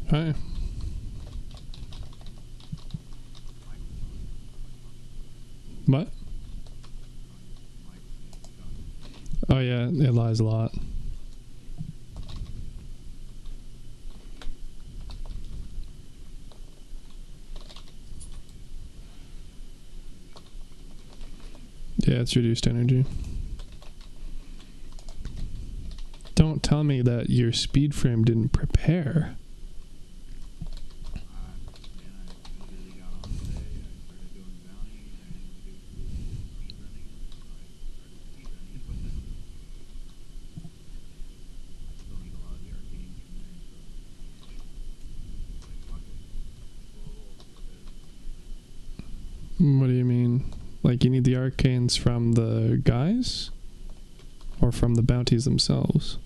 Hi. What? Oh yeah, it lies a lot. Yeah, it's reduced energy. Don't tell me that your speed frame didn't prepare. What do you mean? Like you need the arcanes from the guys? Or from the bounties themselves?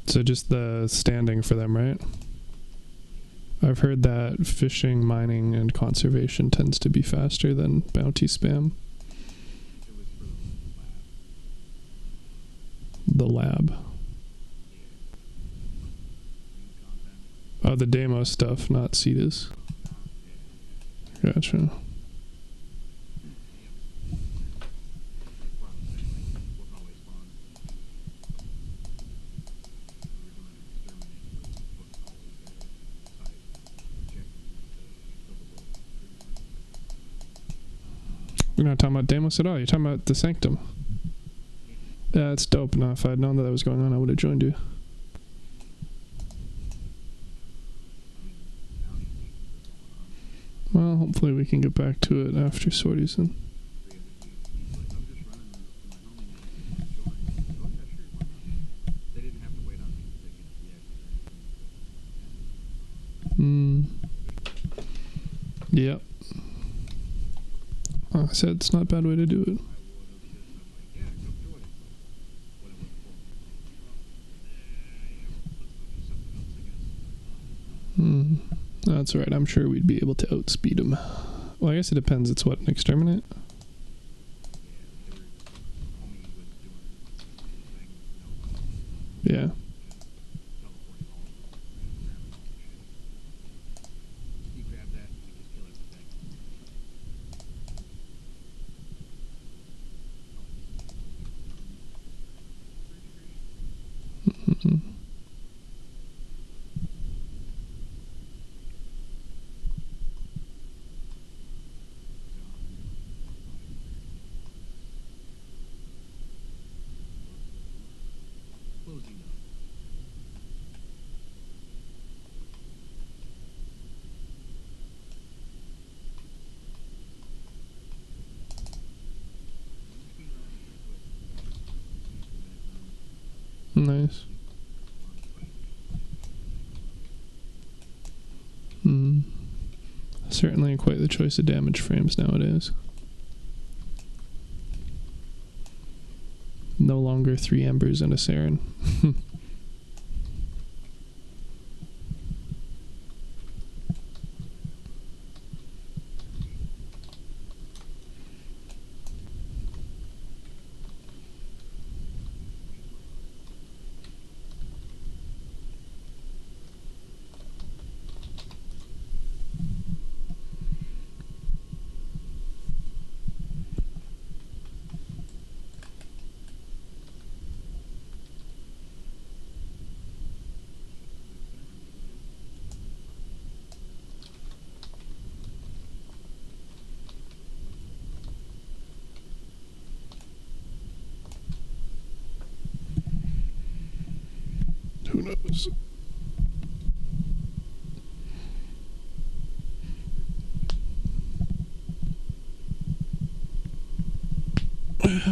So just the standing for them, right? I've heard that fishing, mining, and conservation tends to be faster than bounty spam. The lab. Oh, the demo stuff, not Cetus. Gotcha. We're not talking about Deimos at all. You're talking about the Sanctum. Yeah, it's dope enough. If I'd known that was going on, I would have joined you. Well, hopefully we can get back to it after sorties then. Yep. Like I said, it's not a bad way to do it. That's right. I'm sure we'd be able to outspeed him. Well, I guess it depends. It's what, an exterminate? Yeah. Nice. Certainly quite the choice of damage frames nowadays. No longer 3 embers and a Saren. Who knows?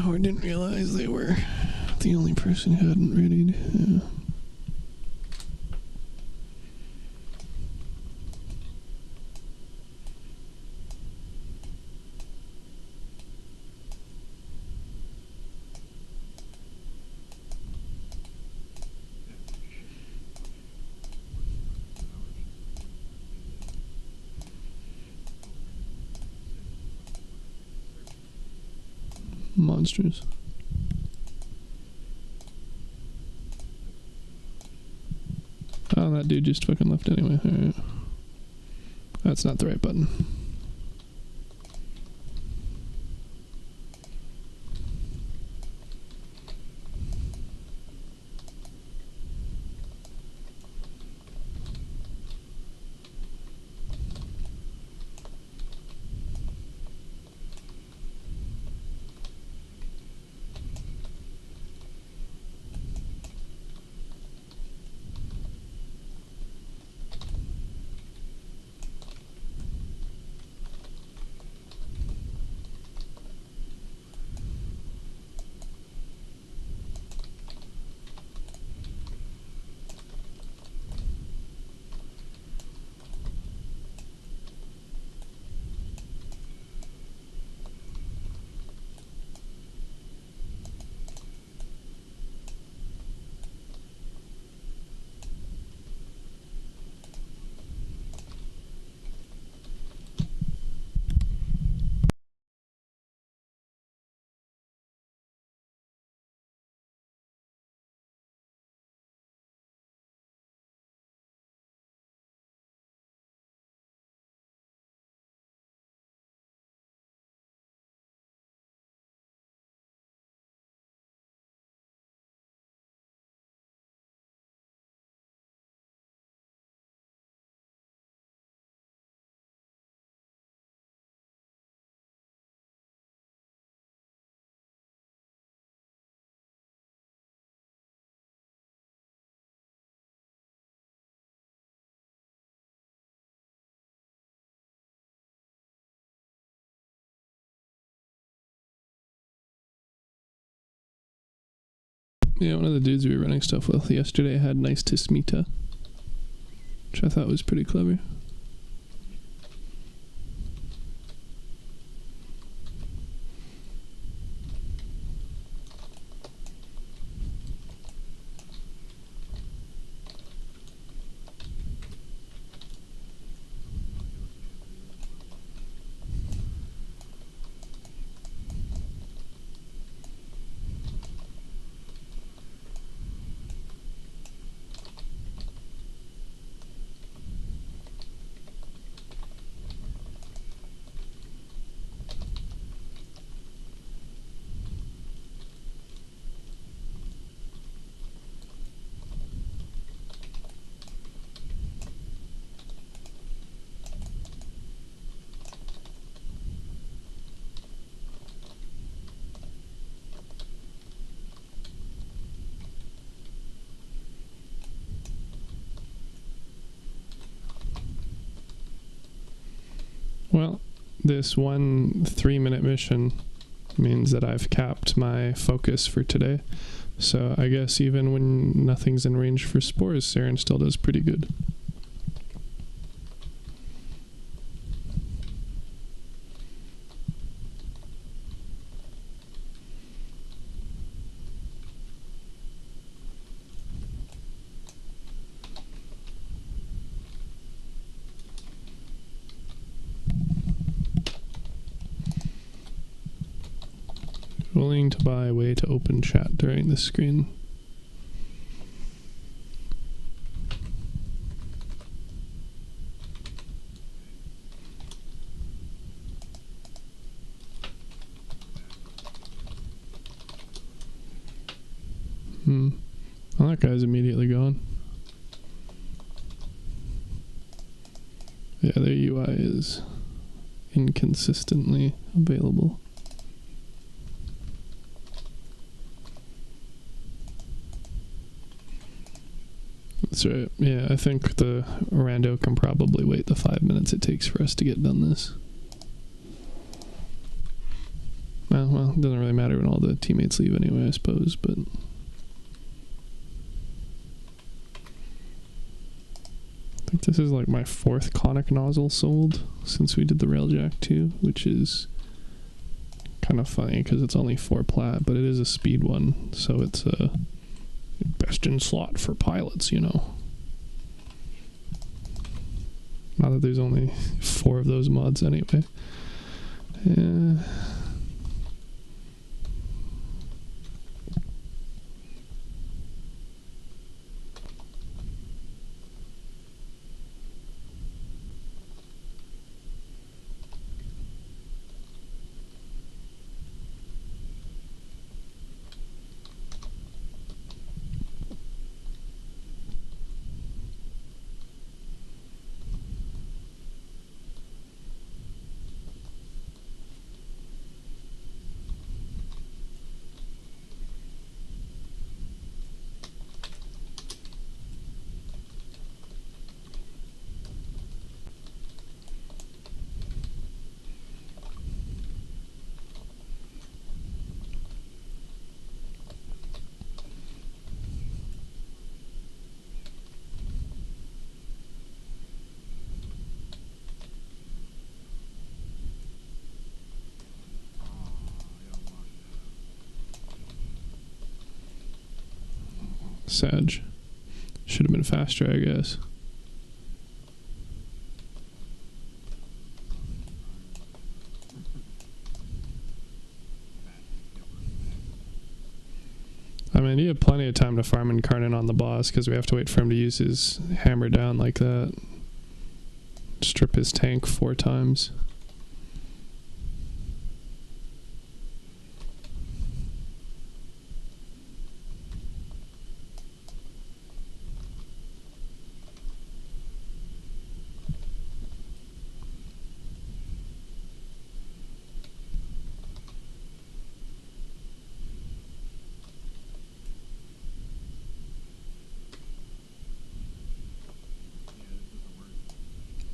Or didn't realize they were the only person who hadn't readied. Yeah. Monsters. Oh, that dude just fucking left anyway. Alright. That's not the right button. Yeah, one of the dudes we were running stuff with yesterday had nice Tismita, which I thought was pretty clever. Well, this 1 3-minute mission means that I've capped my focus for today. So I guess even when nothing's in range for spores, Saren still does pretty good. Willing to buy a way to open chat during this screen. Well, that guy's immediately gone. Yeah, their UI is inconsistently available. That's right. Yeah, I think the rando can probably wait the 5 minutes it takes for us to get done this. Well, it doesn't really matter when all the teammates leave anyway, I suppose, but... I think this is like my 4th conic nozzle sold since we did the Railjack 2, which is kind of funny because it's only 4 plat, but it is a speed one, so it's a best in slot for pilots, you know. Not that there's only 4 of those mods anyway. Sag. Should have been faster, I guess. I mean, you have plenty of time to farm Incarnate on the boss, because we have to wait for him to use his hammer down like that. Strip his tank 4 times.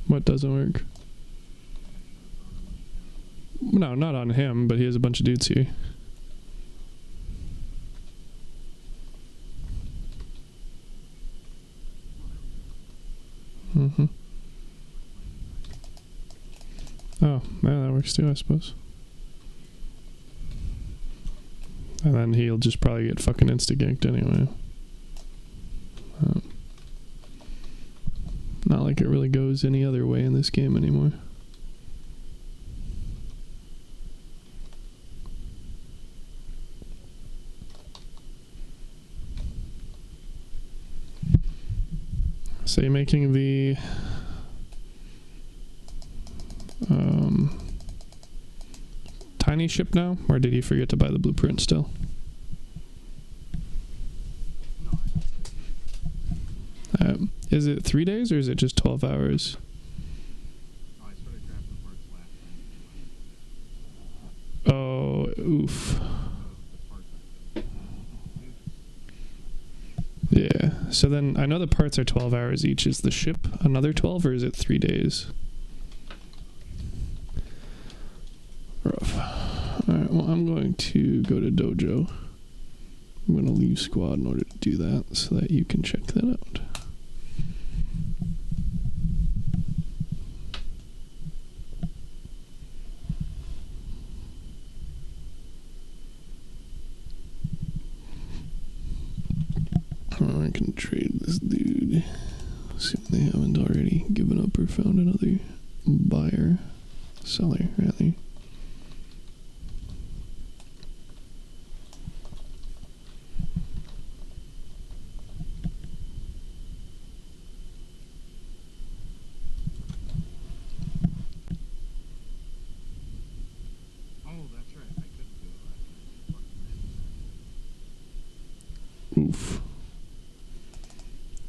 What doesn't work? No, not on him, but he has a bunch of dudes here. Mm-hmm. Oh, yeah, that works too, I suppose. And then he'll just probably get fucking insta-ganked anyway. Not like it really goes any other way in this game anymore. So you're making the tiny ship now, or did you forget to buy the blueprint still? Is it 3 days or is it just 12 hours? Oh, oof. Yeah, so then I know the parts are 12 hours each. Is the ship another 12 or is it 3 days? Rough. Alright, well, I'm going to go to Dojo. I'm going to leave squad in order to do that so that you can check that out. I can trade this dude. Assume they haven't already given up or found another buyer. Seller, rather. Oof.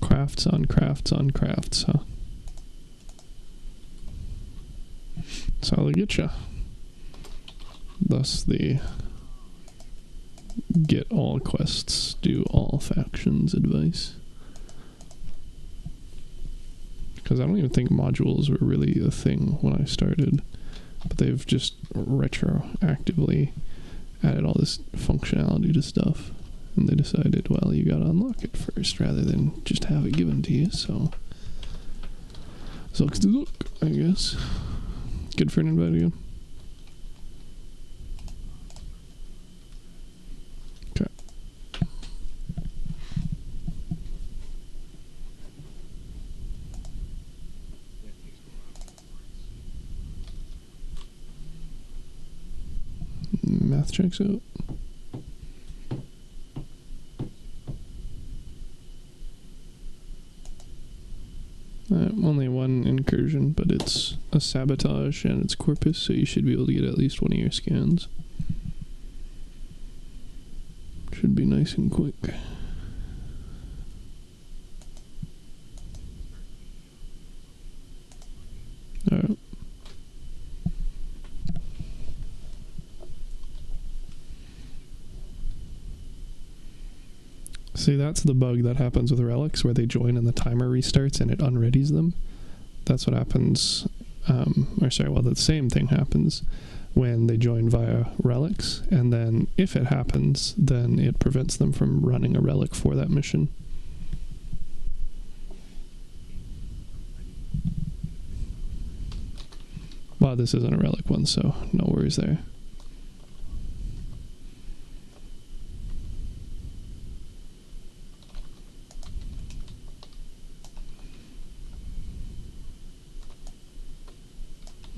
Crafts on crafts on crafts, huh? That's how they get ya. Thus the get all quests, do all factions advice. Because I don't even think modules were really a thing when I started, but they've just retroactively added all this functionality to stuff. And they decided, well, you gotta unlock it first rather than just have it given to you, so sucks to look, I guess. Good for an invite again. Okay. Math checks out. Only one incursion, but it's a sabotage and it's corpus, so you should be able to get at least one of your scans. Should be nice and quick. Alright. See, that's the bug that happens with relics, where they join and the timer restarts and it unreadies them. That's what happens, the same thing happens when they join via relics, and then if it happens, then it prevents them from running a relic for that mission. Well, this isn't a relic one, so no worries there.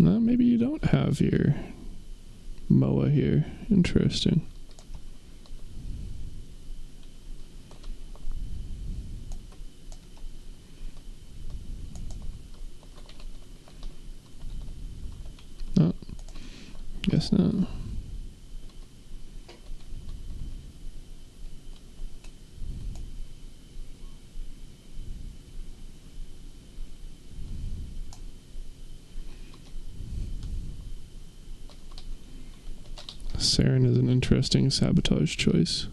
No, maybe you don't have your MOA here. Interesting. Oh, guess not. Saren is an interesting sabotage choice.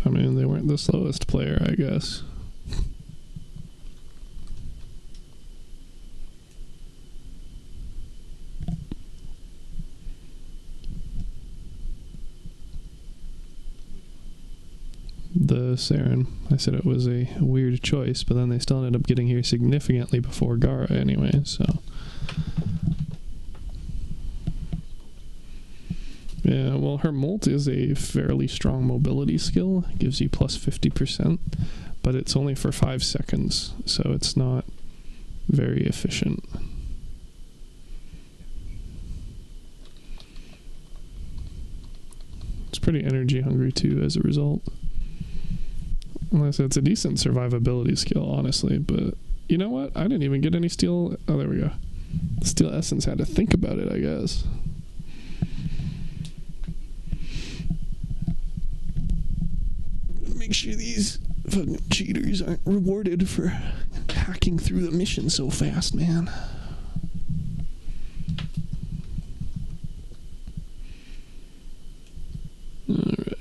I mean, they weren't the slowest player, I guess. The Saren. I said it was a weird choice, but then they still ended up getting here significantly before Gara anyway, so... Yeah, well, her Molt is a fairly strong mobility skill. It gives you plus 50%, but it's only for 5 seconds, so it's not very efficient. It's pretty energy hungry too as a result. Unless it's a decent survivability skill, honestly, but you know what? I didn't even get any steel. Oh, there we go. Steel Essence had to think about it, I guess. Make sure these fucking cheaters aren't rewarded for hacking through the mission so fast, man. Alright.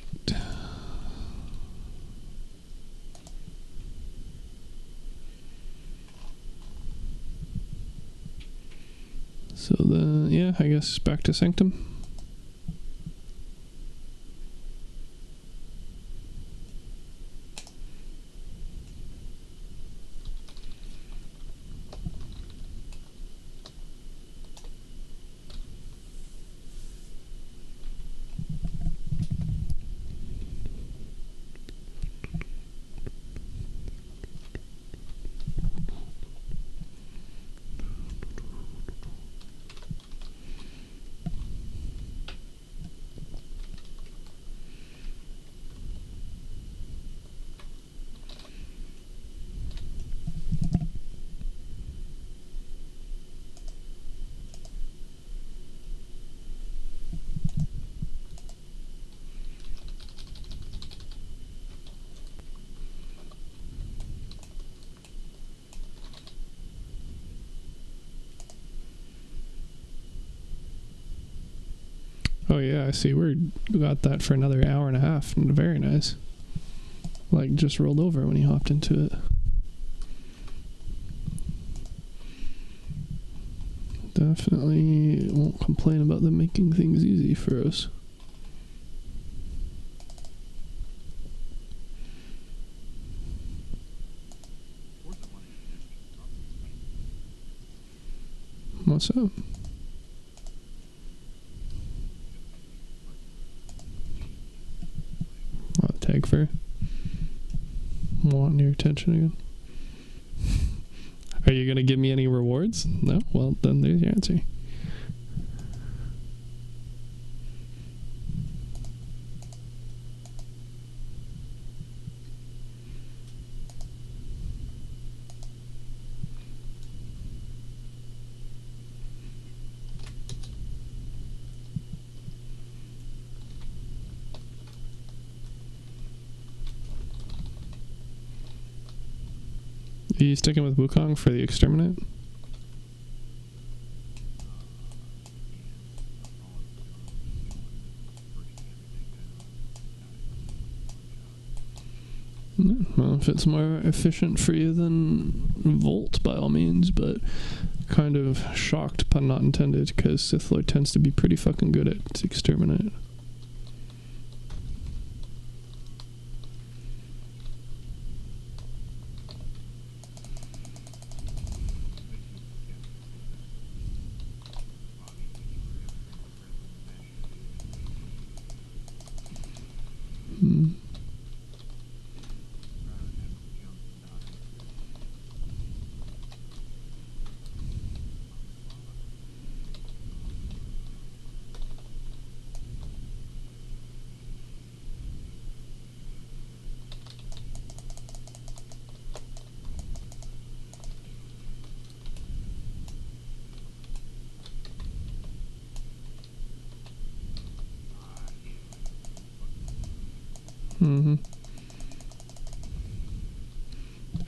So yeah, I guess back to Sanctum. Oh yeah, I see. We got that for another hour and a half. Very nice. Like, just rolled over when he hopped into it. Definitely won't complain about them making things easy for us. What's up? Tag for wanting your attention again. Are you gonna give me any rewards? No? Well, then there's your answer. Are you sticking with Wukong for the exterminate? Well, if it's more efficient for you than Volt, by all means, but kind of shocked, pun not intended, because Sith Lord tends to be pretty fucking good at exterminate.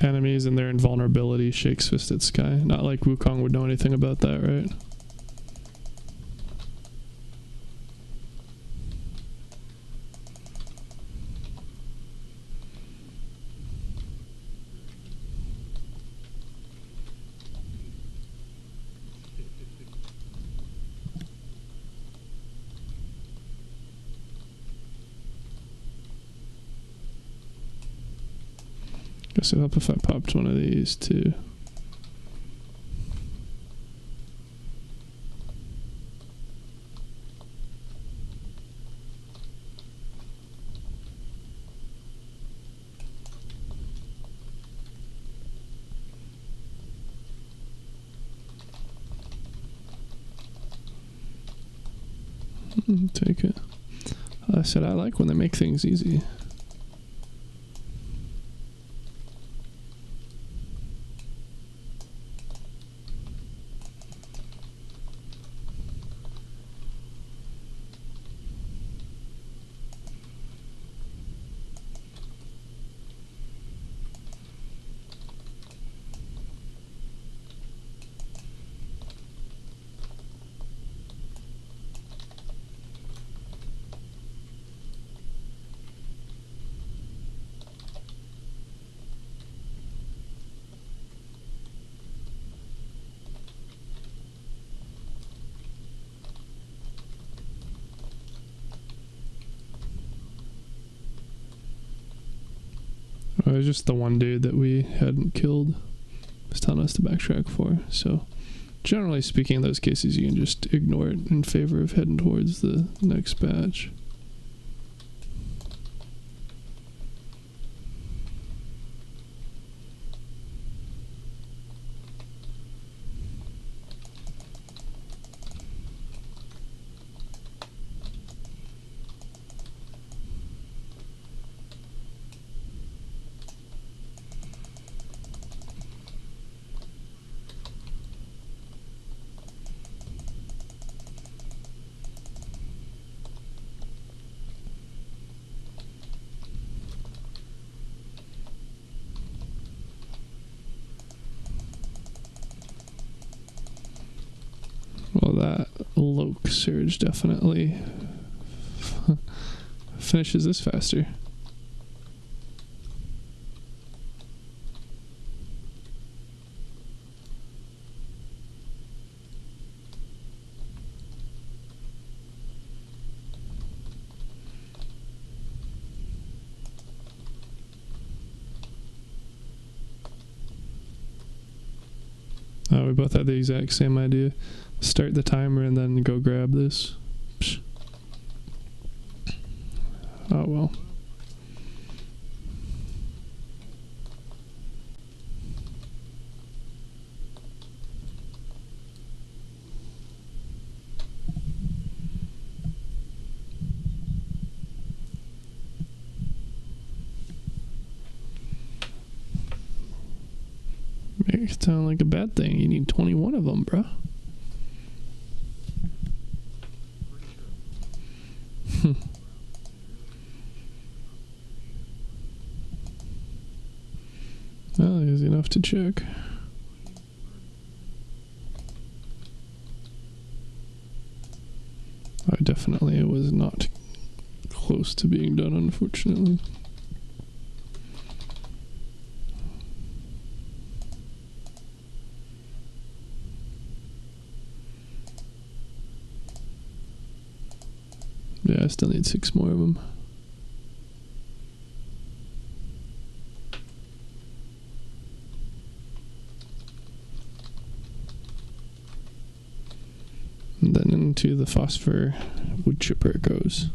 Enemies and their invulnerability shakes fist at Sky. Not like Wukong would know anything about that, right? Guess it'd help if I popped one of these too. Take it. I said I like when they make things easy. It was just the one dude that we hadn't killed was telling us to backtrack for. So generally speaking, in those cases, you can just ignore it in favor of heading towards the next batch. Well, that Loke surge definitely finishes this faster. We both had the exact same idea. Start the timer and then go grab this. Psh. Oh well. Make it sound like a bad thing. You need 21 of them, bruh. Well, easy enough to check. It was not close to being done, unfortunately. Yeah, I still need 6 more of them. And then into the phosphor wood chipper it goes.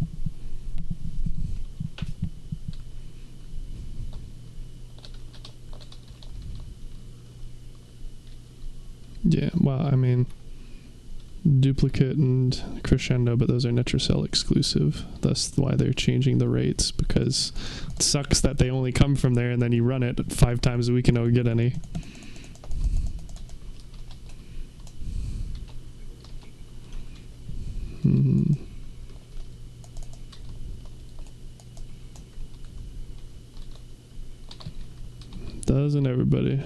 Yeah, well, I mean, duplicate and crescendo, but those are Nitrocell exclusive. That's why they're changing the rates, because it sucks that they only come from there and then you run it 5 times a week and don't get any. Doesn't everybody?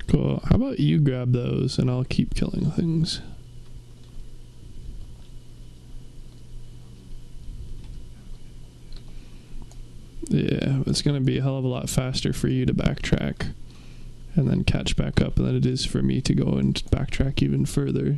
Cool. How about you grab those and I'll keep killing things? Yeah, it's going to be a hell of a lot faster for you to backtrack and then catch back up than it is for me to go and backtrack even further.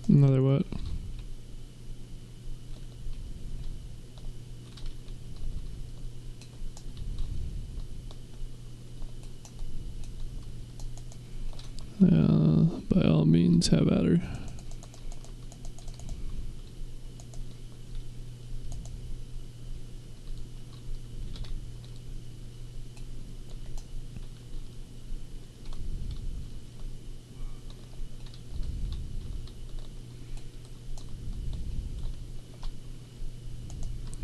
Another what? By all means, have at her.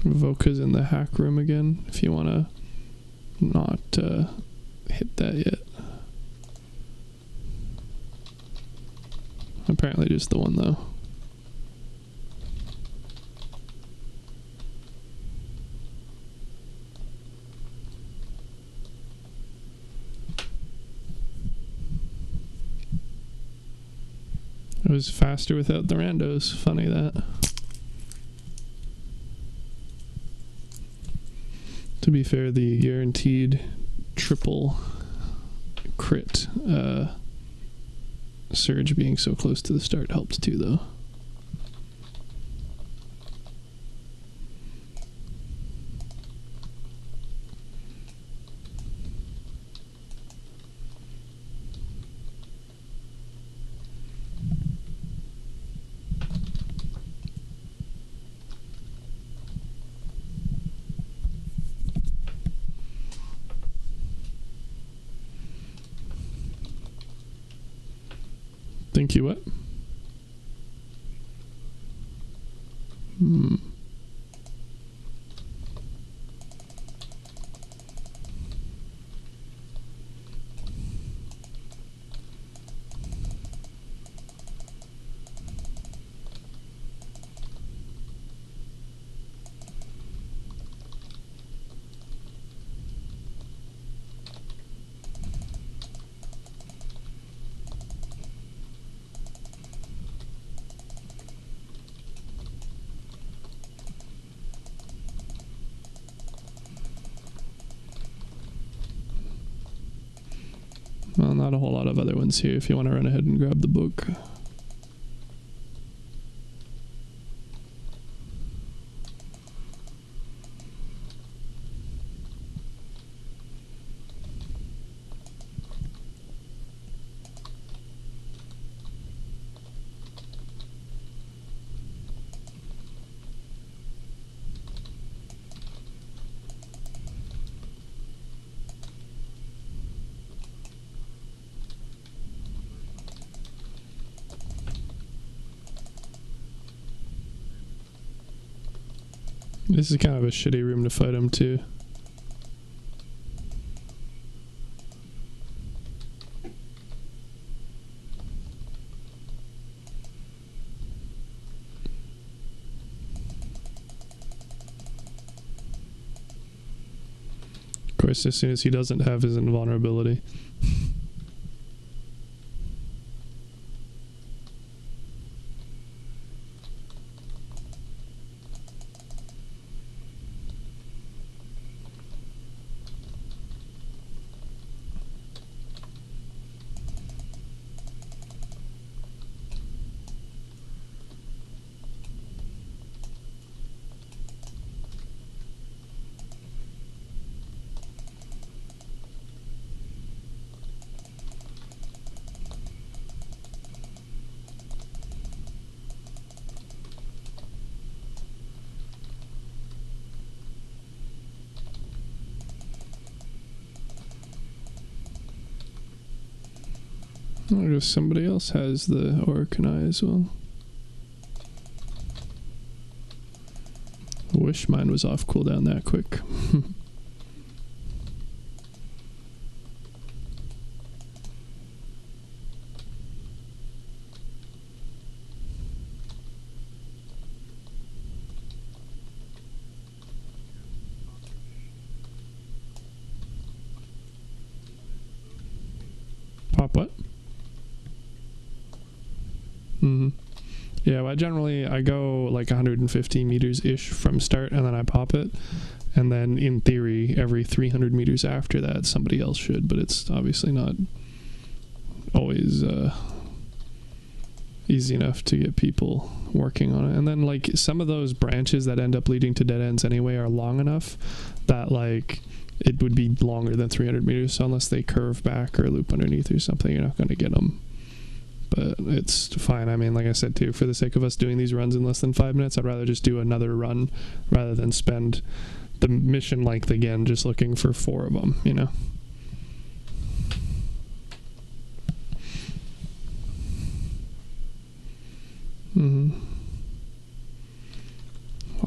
Voka's in the hack room again, if you want to not hit that yet. Apparently just the one, though. It was faster without the randos. Funny that. To be fair, the guaranteed triple crit surge being so close to the start helped too, though. Think you what? Well, not a whole lot of other ones here if you want to run ahead and grab the book. This is kind of a shitty room to fight him too. Of course, as soon as he doesn't have his invulnerability. I guess somebody else has the Orc Eye as well. I wish mine was off cooldown that quick. Pop what? Yeah, well, I go like 150 meters ish from start, and then I pop it, and then in theory every 300 meters after that somebody else should, but it's obviously not always easy enough to get people working on it. And then like some of those branches that end up leading to dead ends anyway are long enough that like it would be longer than 300 meters, so unless they curve back or loop underneath or something, you're not going to get them. But it's fine. I mean, like I said too, for the sake of us doing these runs in less than 5 minutes, I'd rather just do another run rather than spend the mission length again just looking for 4 of them, you know?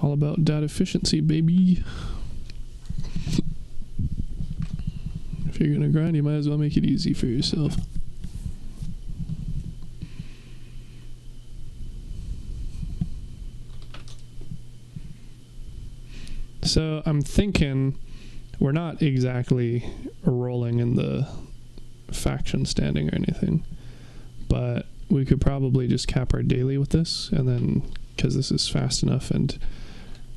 All about data efficiency, baby. If you're gonna grind, you might as well make it easy for yourself. So I'm thinking we're not exactly rolling in the faction standing or anything, but we could probably just cap our daily with this, and then because this is fast enough and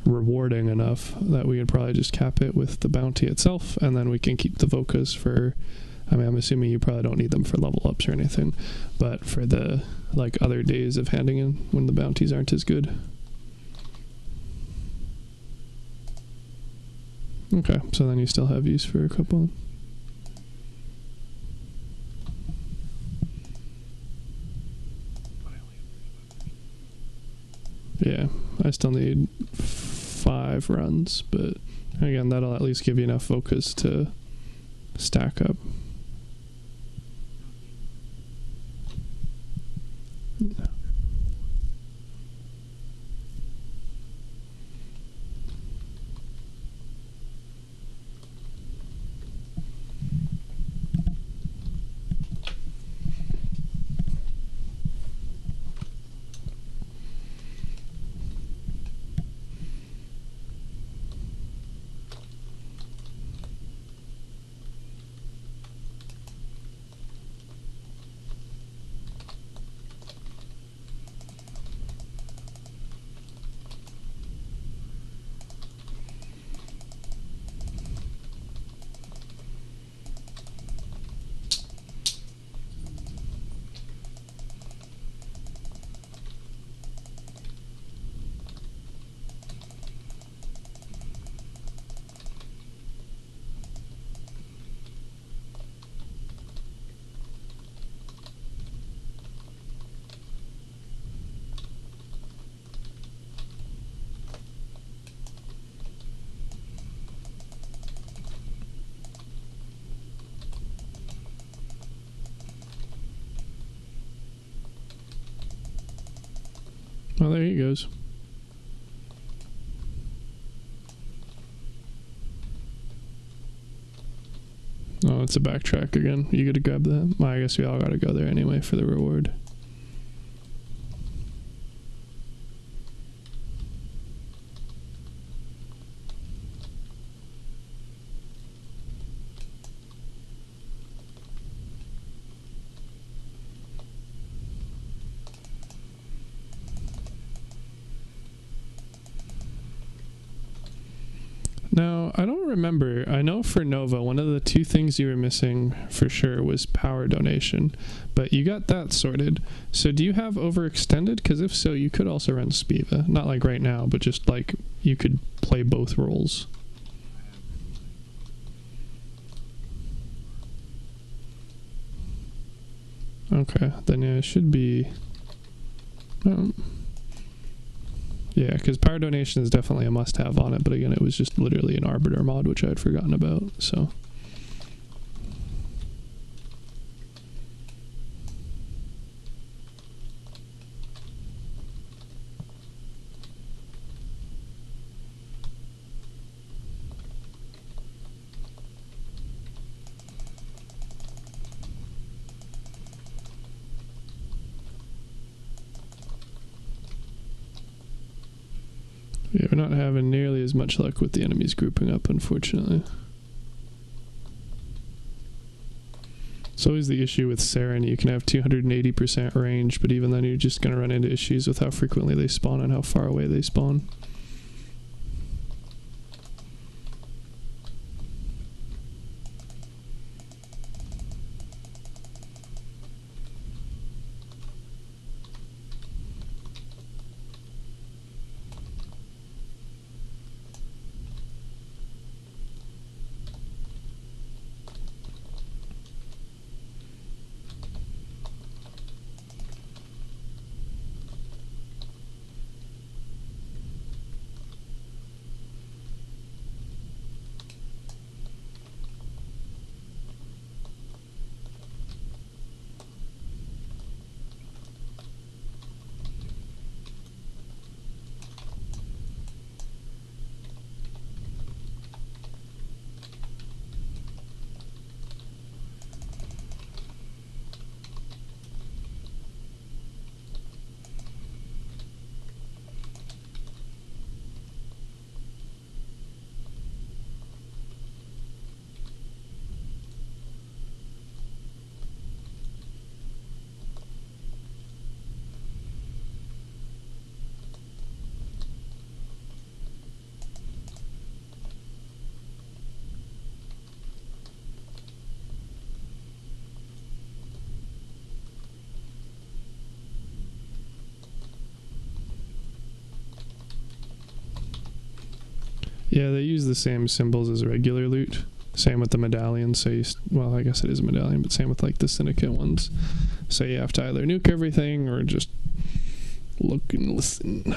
rewarding enough that we could probably just cap it with the bounty itself, and then we can keep the Vocas for, I mean, I'm assuming you probably don't need them for level ups or anything, but for the like other days of handing in when the bounties aren't as good. Okay, so then you still have use for a couple. Yeah, I still need 5 runs, but again, that'll at least give you enough focus to stack up. Oh, there he goes. Oh, it's a backtrack again. You gotta grab that? Well, I guess we all gotta go there anyway for the reward. Now, I don't remember. I know for Nova, one of the two things you were missing for sure was power donation, but you got that sorted. So do you have overextended? Because if so, you could also run Spiva. Not like right now, but just like you could play both roles. Okay, then yeah, it should be... yeah, because power donation is definitely a must-have on it, but again, it was just literally an Arbiter mod, which I had forgotten about, so... Yeah, we're not having nearly as much luck with the enemies grouping up, unfortunately. It's always the issue with Saren. You can have 280% range, but even then you're just going to run into issues with how frequently they spawn and how far away they spawn. Yeah, they use the same symbols as regular loot. Same with the medallions. So well, I guess it is a medallion, but same with like the Syndicate ones. So you have to either nuke everything or just look and listen.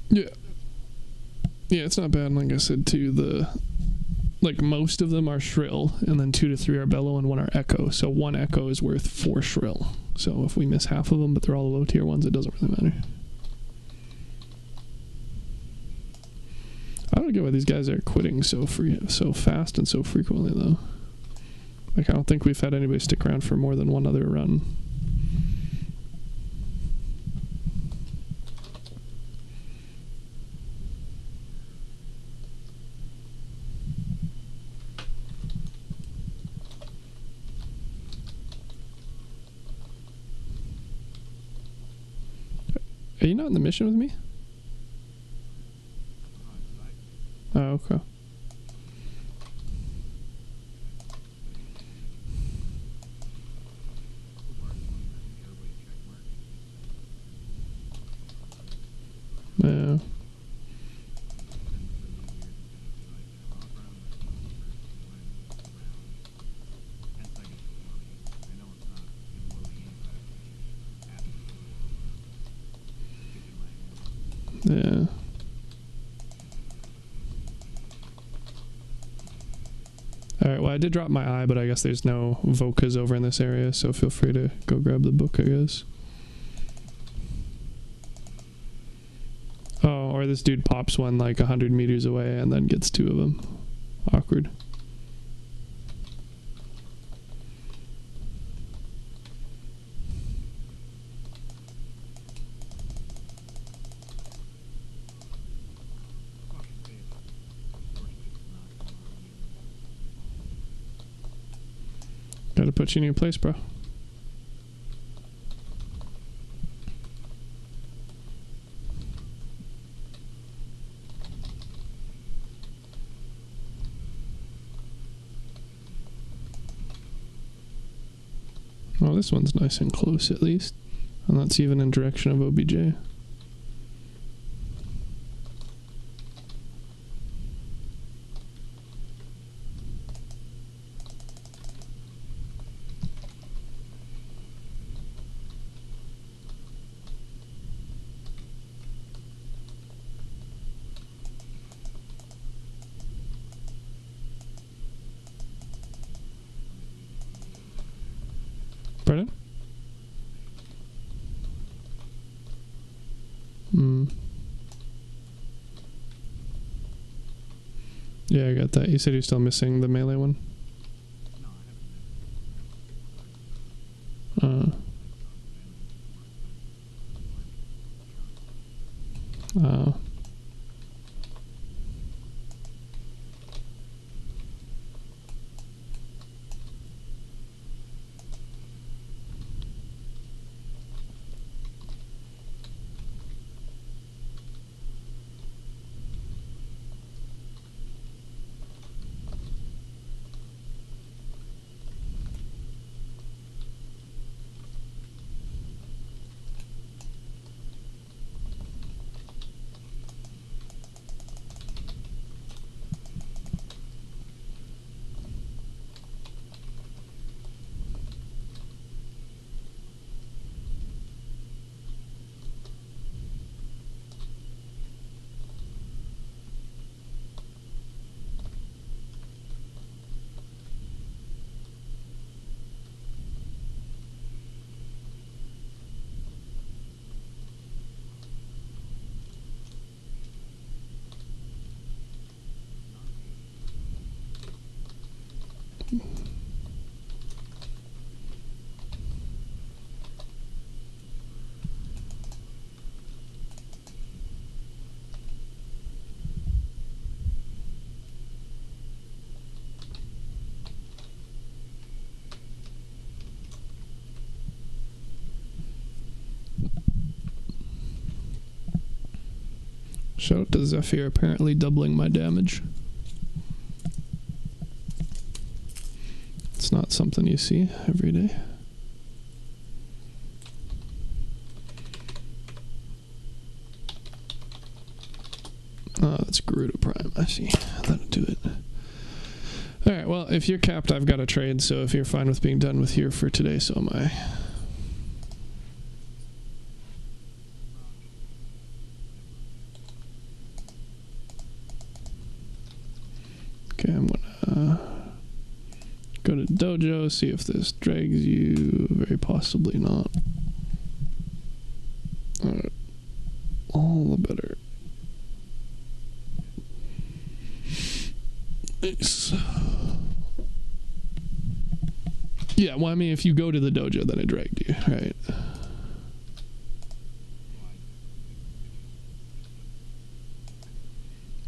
Yeah. Yeah, it's not bad. Like I said too, like most of them are shrill, and then 2 to 3 are bellow and 1 are echo. So 1 echo is worth 4 shrill. So if we miss half of them, but they're all the low tier ones, it doesn't really matter. I don't get why these guys are quitting so fast and so frequently though. Like I don't think we've had anybody stick around for more than one other run. Are you not in the mission with me? Oh, okay. Yeah. Yeah. Alright, well, I did drop my eye, but I guess there's no Vokas over in this area, so feel free to go grab the book, I guess. Oh, or this dude pops one like 100 meters away and then gets 2 of them. Awkward. Gotta put you in your place, bro. Well, this one's nice and close at least. And that's even in direction of OBJ. Pardon? Yeah, I got that. You said you're still missing the melee one? Shout out to Zephyr, apparently doubling my damage. It's not something you see every day. Oh, that's Garuda Prime, I see. That'll do it. Alright, well, if you're capped, I've got a trade, so if you're fine with being done with here for today, so am I. Okay, I'm gonna go to Dojo, see if this drags you. Very possibly not. Alright. All the better. Nice. Yeah, well, I mean, if you go to the dojo, then it dragged you, right?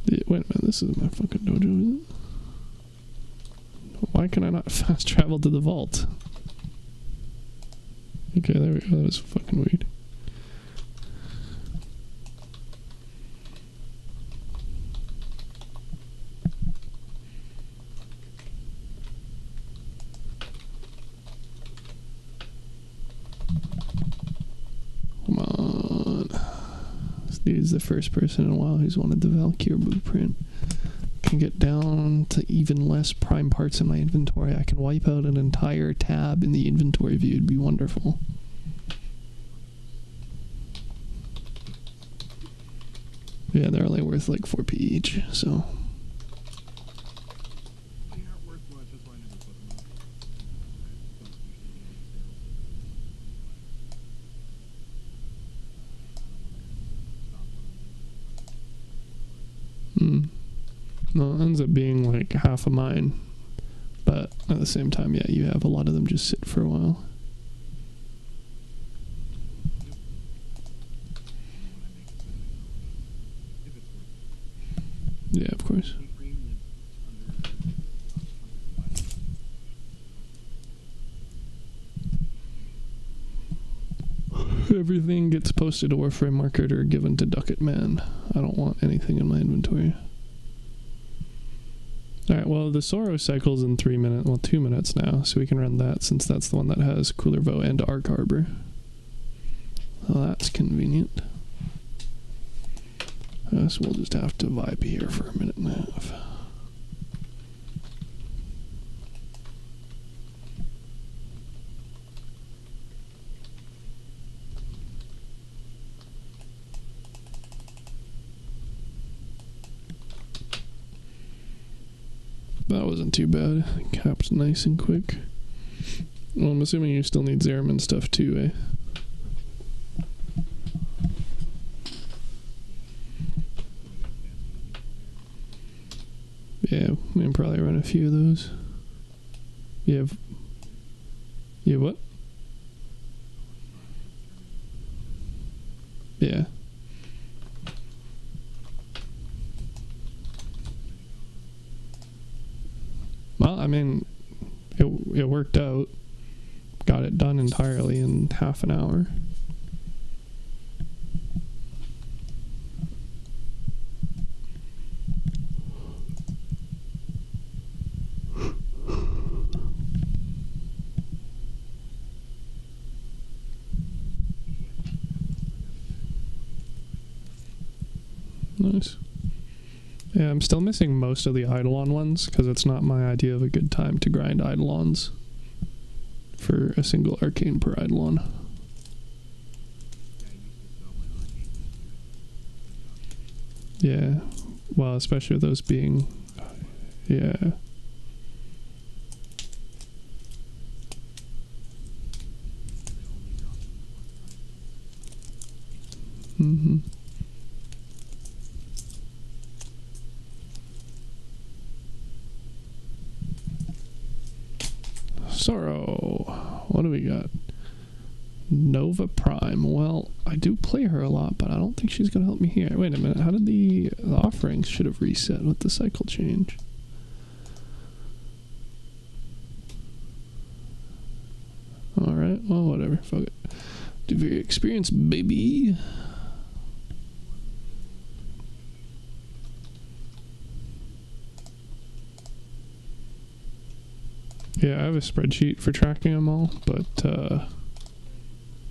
Yeah, wait a minute, this is my fucking dojo, is it? Why can I not fast travel to the vault? Okay, there we go, that was fucking weird. Come on. This dude's the first person in a while who's wanted the Valkyrie blueprint. Can get down to even less prime parts in my inventory. I can wipe out an entire tab in the inventory view. It'd be wonderful. Yeah, they're only worth like 4p each, so. They aren't worth much, that's why Well, it ends up being like half of mine. But at the same time, yeah, you have a lot of them just sit for a while. Yeah, of course. Everything gets posted to Warframe Market or given to Ducat Man. I don't want anything in my inventory. Alright, well, the Sorrow cycle's in 3 minutes, well, 2 minutes now, so we can run that since that's the one that has Cooler Bow and Arc Harbor. Well, that's convenient. I guess we'll just have to vibe here for a minute and a half. That wasn't too bad. Capped nice and quick. Well, I'm assuming you still need Zeraman stuff too, eh? Yeah, we can probably run a few of those. You have what? Yeah. Well, I mean, it worked out. Got it done entirely in half an hour. Nice. Yeah, I'm still missing most of the Eidolon ones, because it's not my idea of a good time to grind Eidolons for a single arcane per Eidolon. Yeah, well, especially with those being, yeah. Mm-hmm. Sorrow. What do we got? Nova Prime. Well, I do play her a lot, but I don't think she's gonna help me here. Wait a minute. How did the offerings should have reset with the cycle change? Alright, well, whatever. Fuck it. Do your experience, baby. Yeah, I have a spreadsheet for tracking them all, but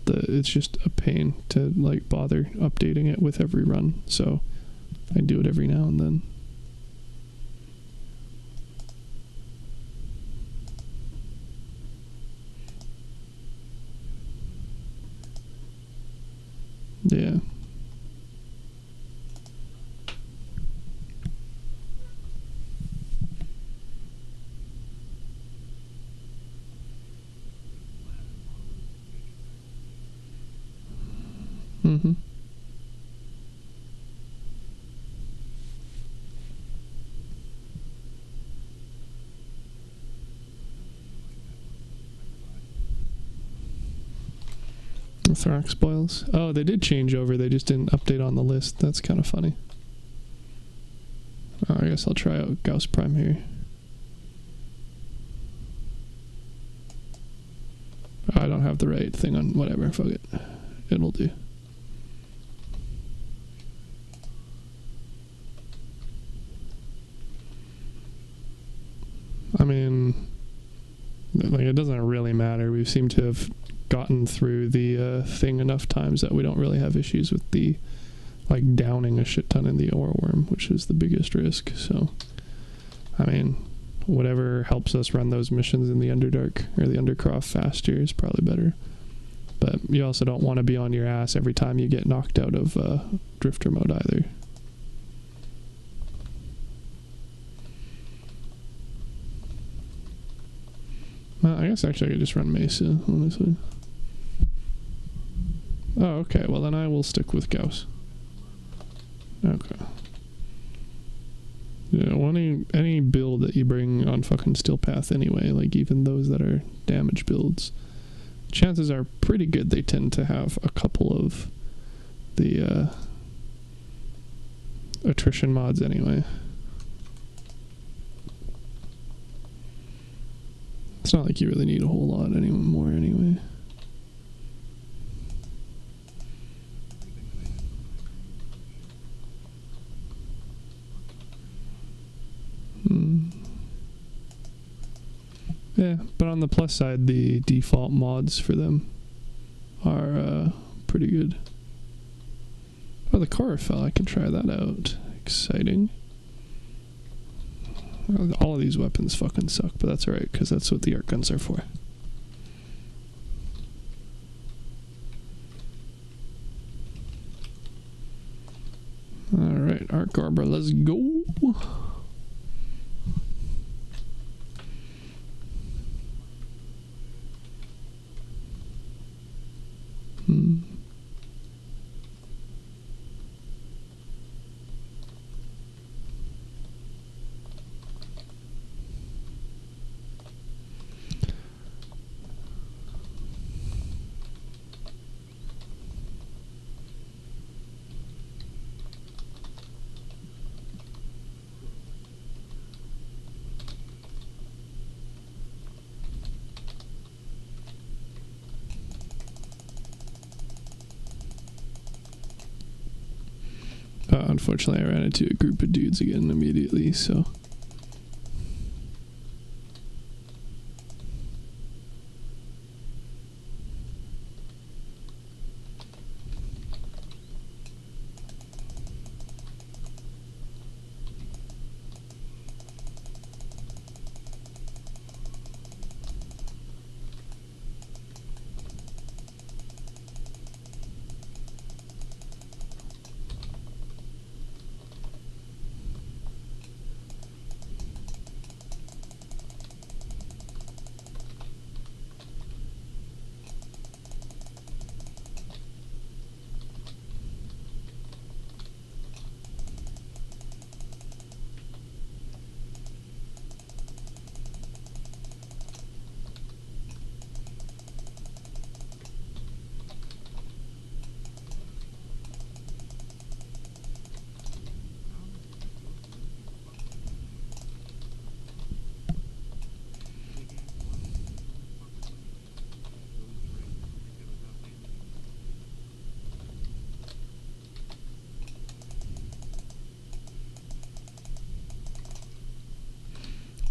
it's just a pain to like bother updating it with every run, so I do it every now and then. Yeah. Mm-hmm. The Thorax spoils. Oh, they did change over. They just didn't update on the list. That's kind of funny. Oh, I guess I'll try out Gauss Prime here. Oh, I don't have the right thing on. Whatever. Fuck it. It'll do. I mean, like, it doesn't really matter. We seem to have gotten through the thing enough times that we don't really have issues with the, like, downing a shit ton in the ore worm, which is the biggest risk. So, I mean, whatever helps us run those missions in the Underdark or the Undercroft faster is probably better. But you also don't want to be on your ass every time you get knocked out of Drifter mode either. Well, I guess actually I could just run Mesa, honestly. Oh, okay. Well, then I will stick with Gauss. Okay. You know, any build that you bring on fucking Steel Path anyway, like even those that are damage builds, chances are pretty good they tend to have a couple of the attrition mods anyway. It's not like you really need a whole lot anymore anyway. Yeah, but on the plus side, the default mods for them are pretty good. Oh, the chlorophyll, I can try that out. Exciting. All of these weapons fucking suck, but that's alright, because that's what the arc guns are for. Alright, arc arbor, let's go. Unfortunately, I ran into a group of dudes again immediately, so...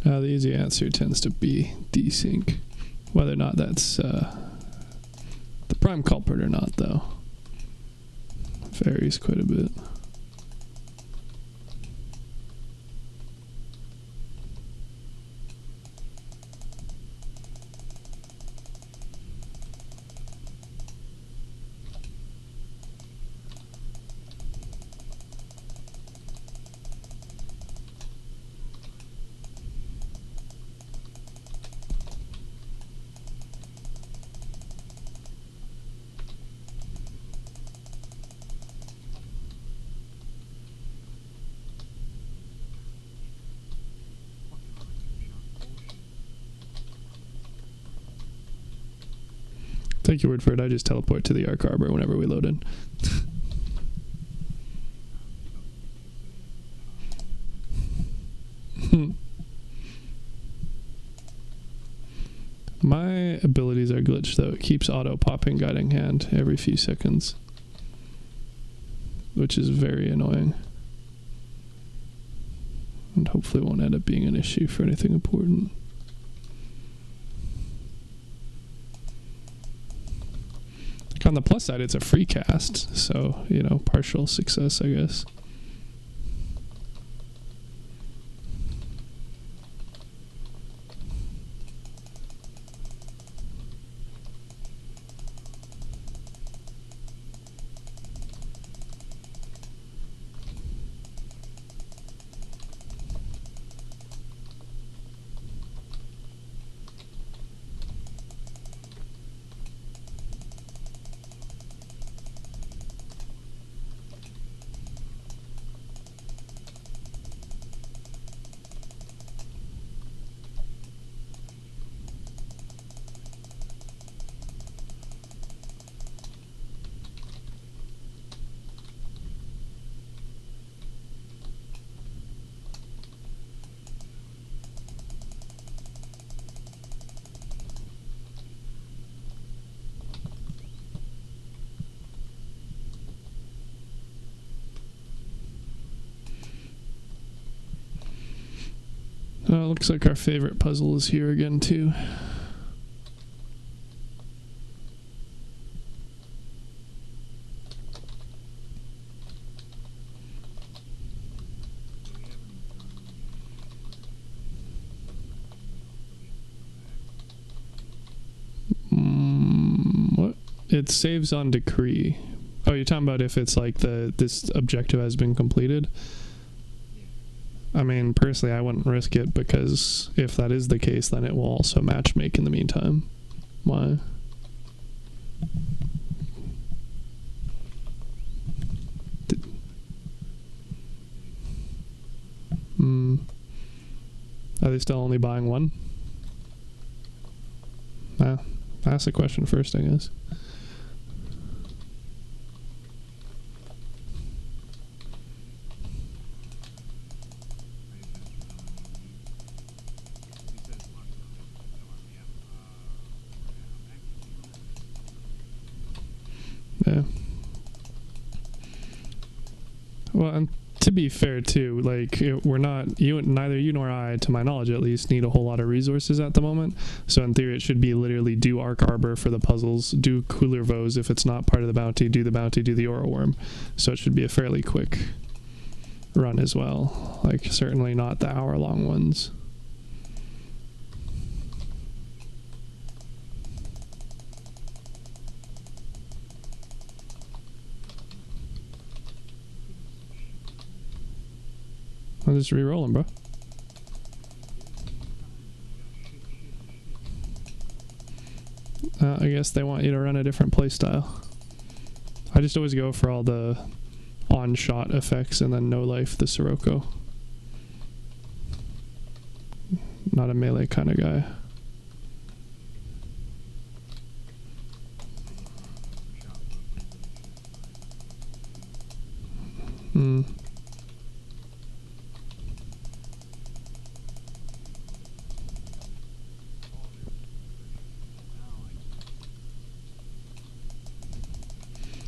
the easy answer tends to be desync. Whether or not that's the prime culprit or not, though, varies quite a bit. Take your word for it, I just teleport to the Arc Arbor whenever we load in. My abilities are glitched though. It keeps auto-popping Guiding Hand every few seconds, which is very annoying. And hopefully won't end up being an issue for anything important. On the plus side, it's a free cast, so, you know, partial success, I guess. Looks like our favorite puzzle is here again too. What? It saves on decree. Oh, you're talking about if it's like this objective has been completed? I mean, personally, I wouldn't risk it, because if that is the case, then it will also matchmake in the meantime. Why? Are they still only buying one? Ask the question first, I guess. Yeah. Well, and to be fair too, like, we're not, neither you nor I, to my knowledge at least, need a whole lot of resources at the moment. So in theory, it should be literally do Arc Arbor for the puzzles, do Cooler Vose if it's not part of the bounty, do the Aura Worm. So it should be a fairly quick run as well. Like, certainly not the hour-long ones. I'll just re-roll them, bro. I guess they want you to run a different playstyle. I just always go for all the on-shot effects and then no life the Sirocco. Not a melee kind of guy.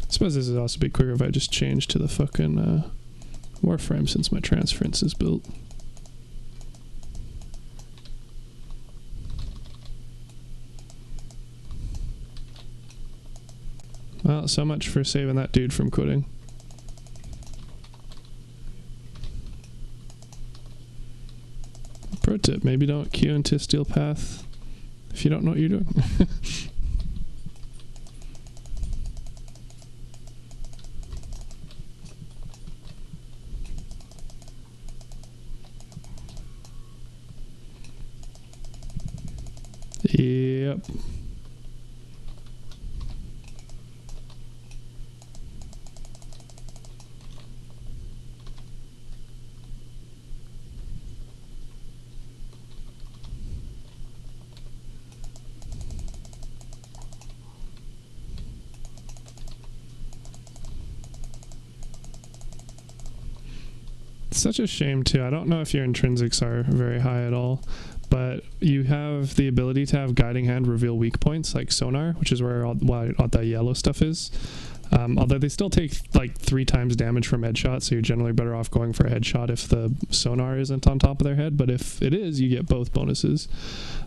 I suppose this would also be quicker if I just changed to the fucking Warframe, since my transference is built. Well, so much for saving that dude from quitting. Pro tip, maybe don't queue into Steel Path if you don't know what you're doing. Yep. It's such a shame too. I don't know if your intrinsics are very high at all, but you have the ability to have Guiding Hand reveal weak points like Sonar, which is where all the yellow stuff is. Although they still take like 3 times damage from headshot, so you're generally better off going for a headshot if the Sonar isn't on top of their head, but if it is, you get both bonuses.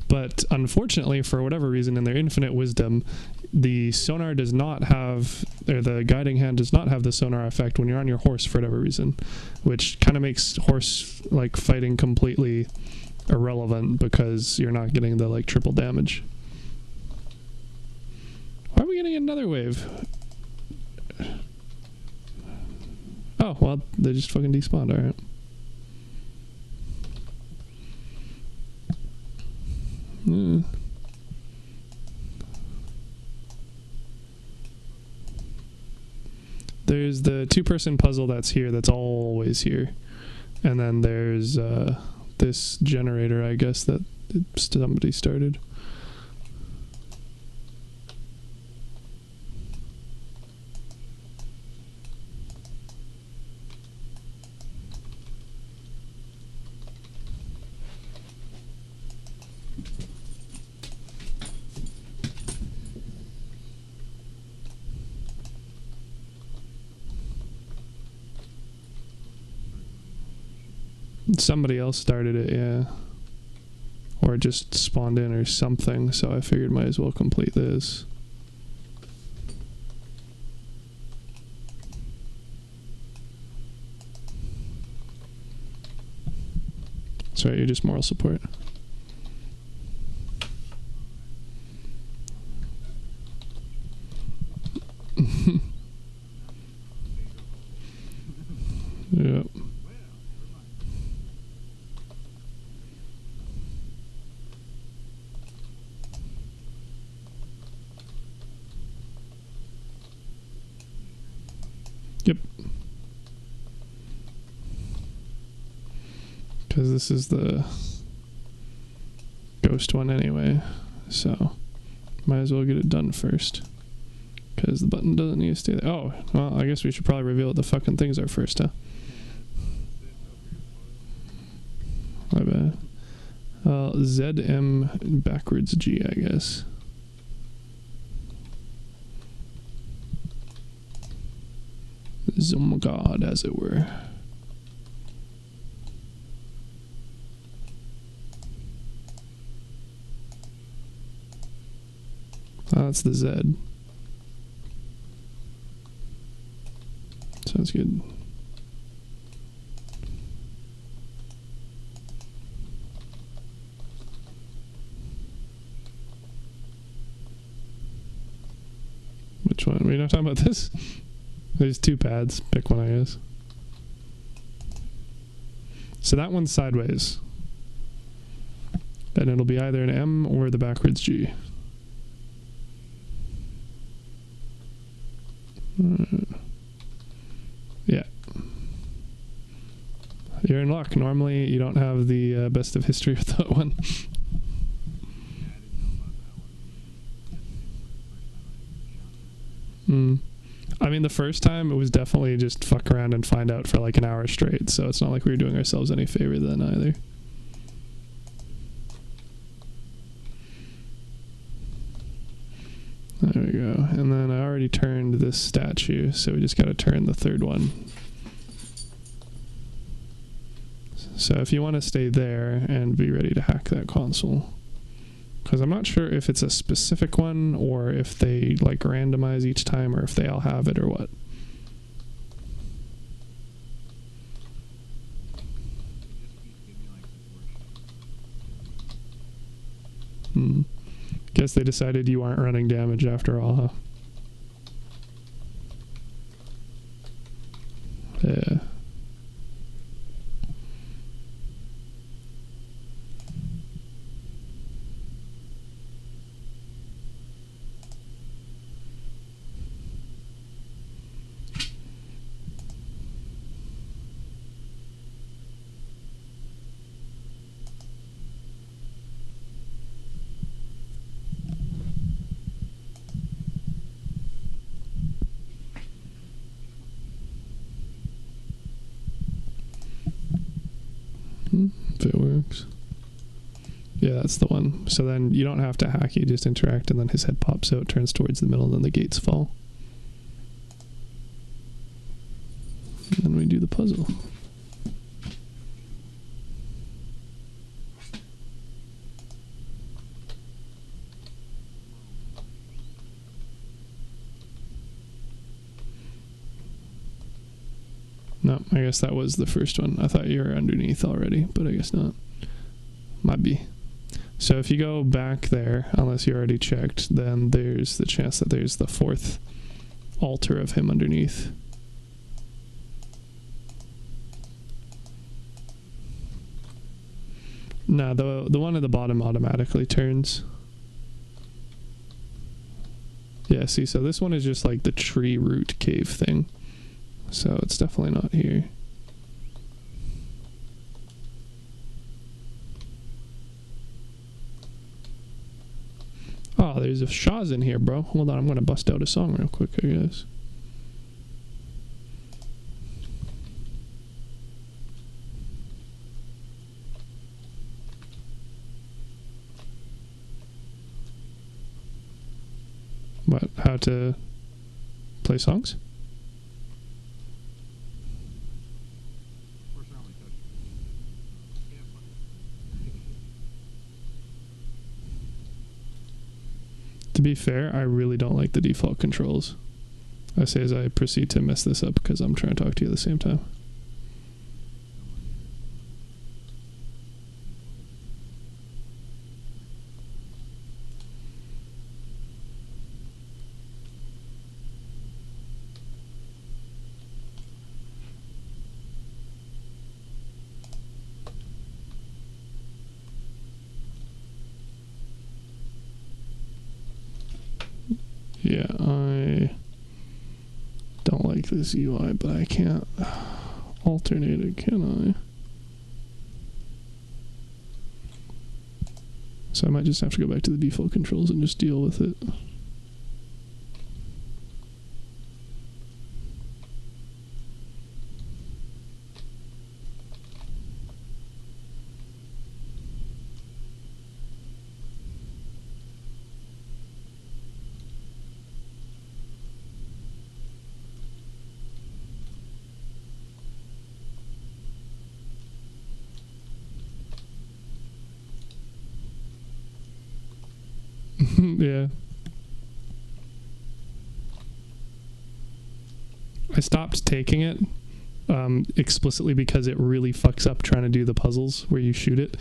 But unfortunately, for whatever reason, in their infinite wisdom, the Sonar does not have, or the Guiding Hand does not have the Sonar effect when you're on your horse for whatever reason, which kind of makes horse like fighting completely irrelevant because you're not getting the like triple damage. Why are we getting another wave? Oh, well, they just fucking despawned, alright. There's the 2-person puzzle that's here, that's always here. And then there's this generator, I guess, that somebody started. Somebody else started it, yeah. or just spawned in or something, so I figured might as well complete this. That's right, you're just moral support. Yep. Yep. Because this is the ghost one anyway, so might as well get it done first. Because the button doesn't need to stay there. Oh, well, I guess we should probably reveal what the fucking things are first, huh? My bad. ZM backwards G, I guess. Zomgod, as it were. Oh, that's the Z. Sounds good. Which one? We're not talking about this? There's two pads. Pick one, I guess. So that one's sideways. And it'll be either an M or the backwards G. Yeah. You're in luck. Normally you don't have the best of history with that one. I mean, the first time it was definitely just fuck around and find out for like an hour straight, so it's not like we were doing ourselves any favor then either. There we go. And then I already turned this statue, so we just got to turn the third one. So if you want to stay there and be ready to hack that console, because I'm not sure if it's a specific one or if they like randomize each time or if they all have it or what. Guess they decided you aren't running damage after all, huh? Yeah. If it works. Yeah, that's the one. So then you don't have to hack, you just interact and then his head pops out, turns towards the middle, and then the gates fall. And then we do the puzzle. No, I guess that was the first one. I thought you were underneath already, but I guess not. Might be. So if you go back there, unless you already checked, then there's the chance that there's the fourth altar of him underneath. No, the one at the bottom automatically turns. Yeah, see, so this one is just like the tree root cave thing. So it's definitely not here. Oh, there's a Shaw's in here, bro. Hold on, I'm gonna bust out a song real quick, I guess. What? How to play songs? To be fair, I really don't like the default controls. I say as I proceed to mess this up because I'm trying to talk to you at the same time. Yeah, I don't like this UI, but I can't alternate it, can I? So I might just have to go back to the default controls and just deal with it. Yeah. I stopped taking it explicitly because it really fucks up trying to do the puzzles where you shoot it.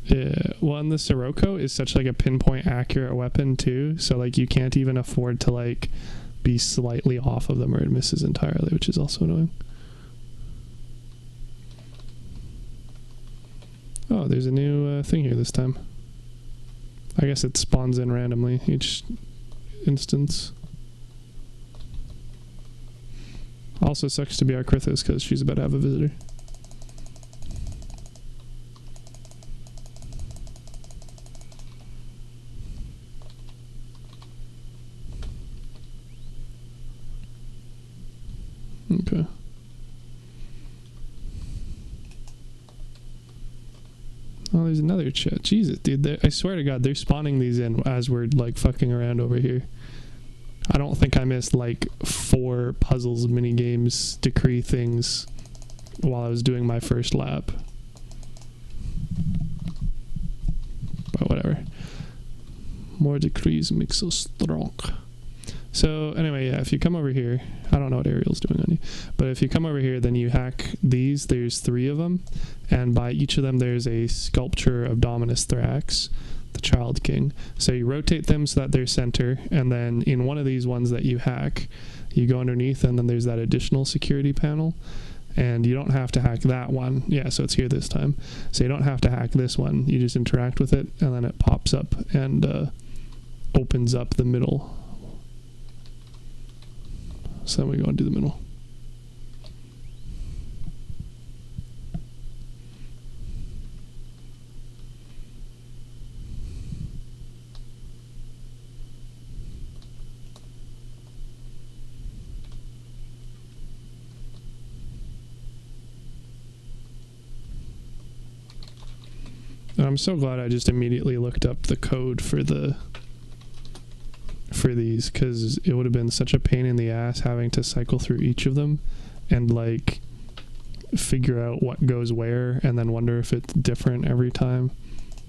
Yeah, well, and the Sirocco is such like a pinpoint accurate weapon too, so like you can't even afford to like be slightly off of them or it misses entirely, which is also annoying. Oh, there's a new thing here this time. I guess it spawns in randomly each instance. Also sucks to be our Krithos because she's about to have a visitor. Okay. Oh, there's another chat. Jesus, dude. I swear to God, they're spawning these in as we're, like, fucking around over here. I don't think I missed, like, 4 puzzles, mini-games, decree things while I was doing my first lap. But whatever. More decrees makes us strong. So, anyway, yeah, if you come over here, I don't know what Ariel's doing on you, but if you come over here, then you hack these. There's 3 of them, and by each of them, there's a sculpture of Dominus Thrax, the Child King. So you rotate them so that they're center, and then in one of these ones that you hack, you go underneath, and then there's that additional security panel, and you don't have to hack that one. Yeah, so it's here this time. So you don't have to hack this one. You just interact with it, and then it pops up and opens up the middle. So then we go into the middle. And I'm so glad I just immediately looked up the code for these, because it would have been such a pain in the ass having to cycle through each of them and like figure out what goes where and then wonder if it's different every time.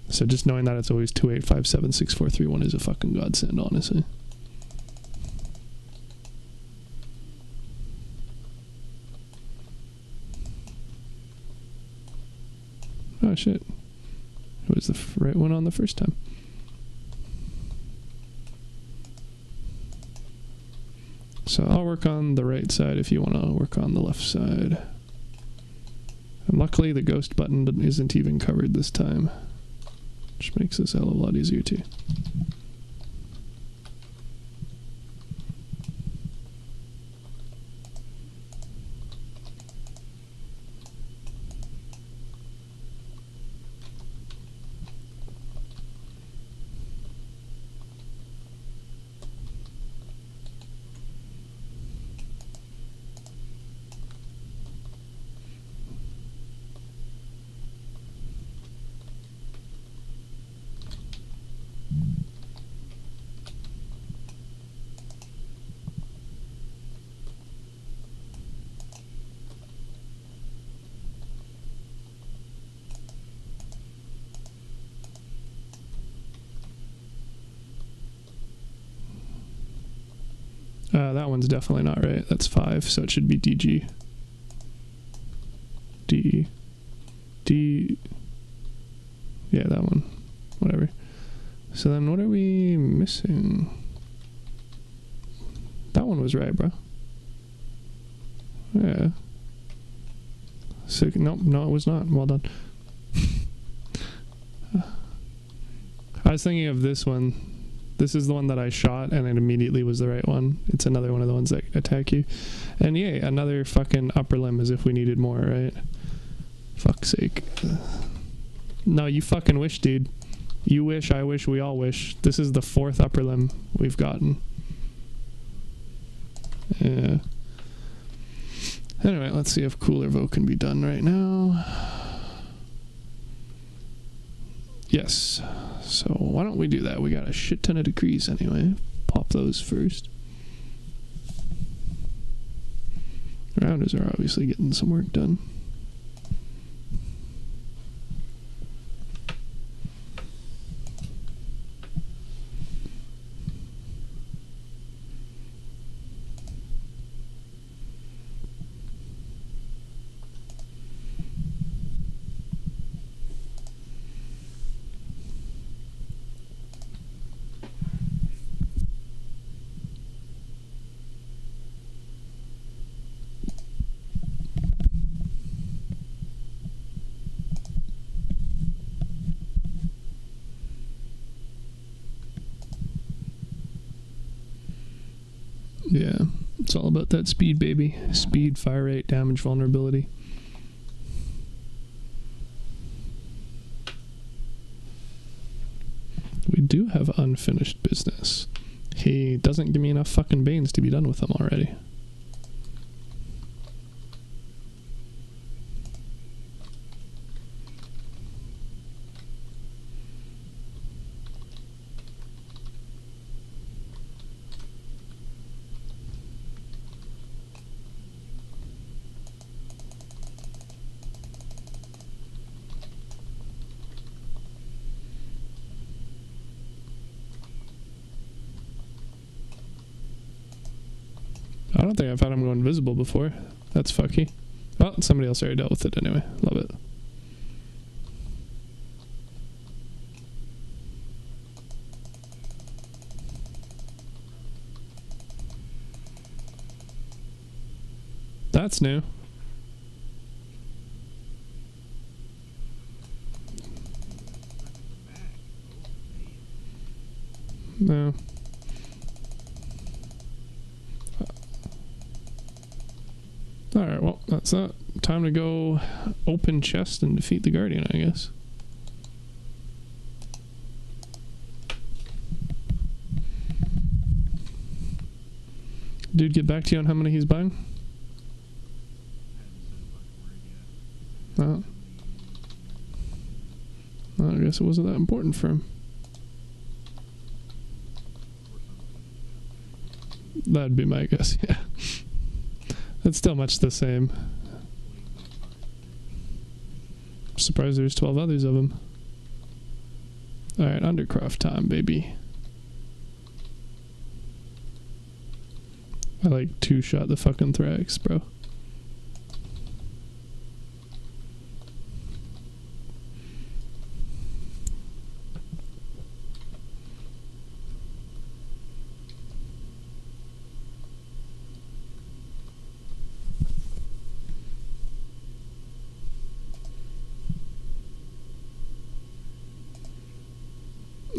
So just knowing that it's always 28576431 is a fucking godsend, honestly. Oh shit. It was the right one on the first time. So I'll work on the right side if you want to work on the left side. And luckily the ghost button isn't even covered this time, which makes this a hell of a lot easier too. That one's definitely not right. That's 5, so it should be DG. D. Yeah, that one. Whatever. So then what are we missing? That one was right, bro. Yeah. So, nope, no, it was not. Well done. I was thinking of this one. This is the one that I shot, and it immediately was the right one. It's another one of the ones that attack you. And yay, another fucking upper limb as if we needed more, right? Fuck's sake. No, you fucking wish, dude. You wish, I wish, we all wish. This is the 4th upper limb we've gotten. Yeah. Anyway, let's see if Cooler Vote can be done right now. Yes. So why don't we do that? We got a shit ton of decrees anyway. Pop those first. Rounders are obviously getting some work done. Yeah, it's all about that speed, baby. Speed, fire rate, damage, vulnerability. We do have unfinished business. He doesn't give me enough fucking Banes to be done with them already. I don't think I've had him go invisible before. That's fucky. Oh, somebody else already dealt with it anyway. Love it. That's new. No. Alright, well, that's that. Time to go open chest and defeat the Guardian, I guess. Dude, get back to you on how many he's buying? Oh. Well, I guess it wasn't that important for him. That'd be my guess, yeah. It's still much the same. I'm surprised there's 12 others of them. Alright, Undercroft time, baby. I like two-shot the fucking Thrax, bro.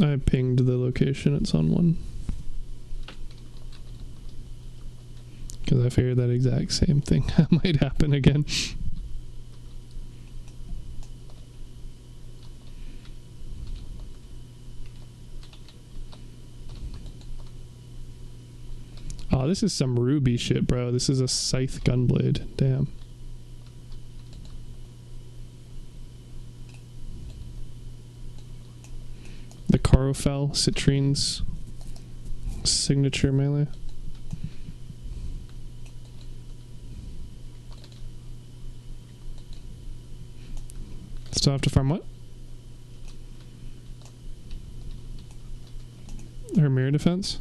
I pinged the location, it's on 1. Because I figured that exact same thing might happen again. Oh, this is some Ruby shit, bro. This is a Scythe Gunblade. Damn. The Carofel Citrin's signature melee. Still have to farm what? Her mirror defense?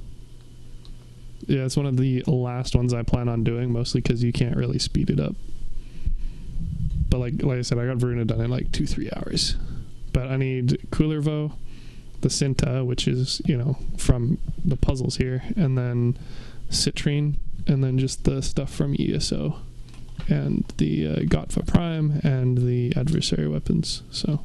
Yeah, it's one of the last ones I plan on doing, mostly because you can't really speed it up. But like I said, I got Veruna done in like 2-3 hours. But I need Coolervo, the Cinta, which is, you know, from the puzzles here, and then Citrine, and then just the stuff from ESO, and the Gotfa Prime, and the adversary weapons, so...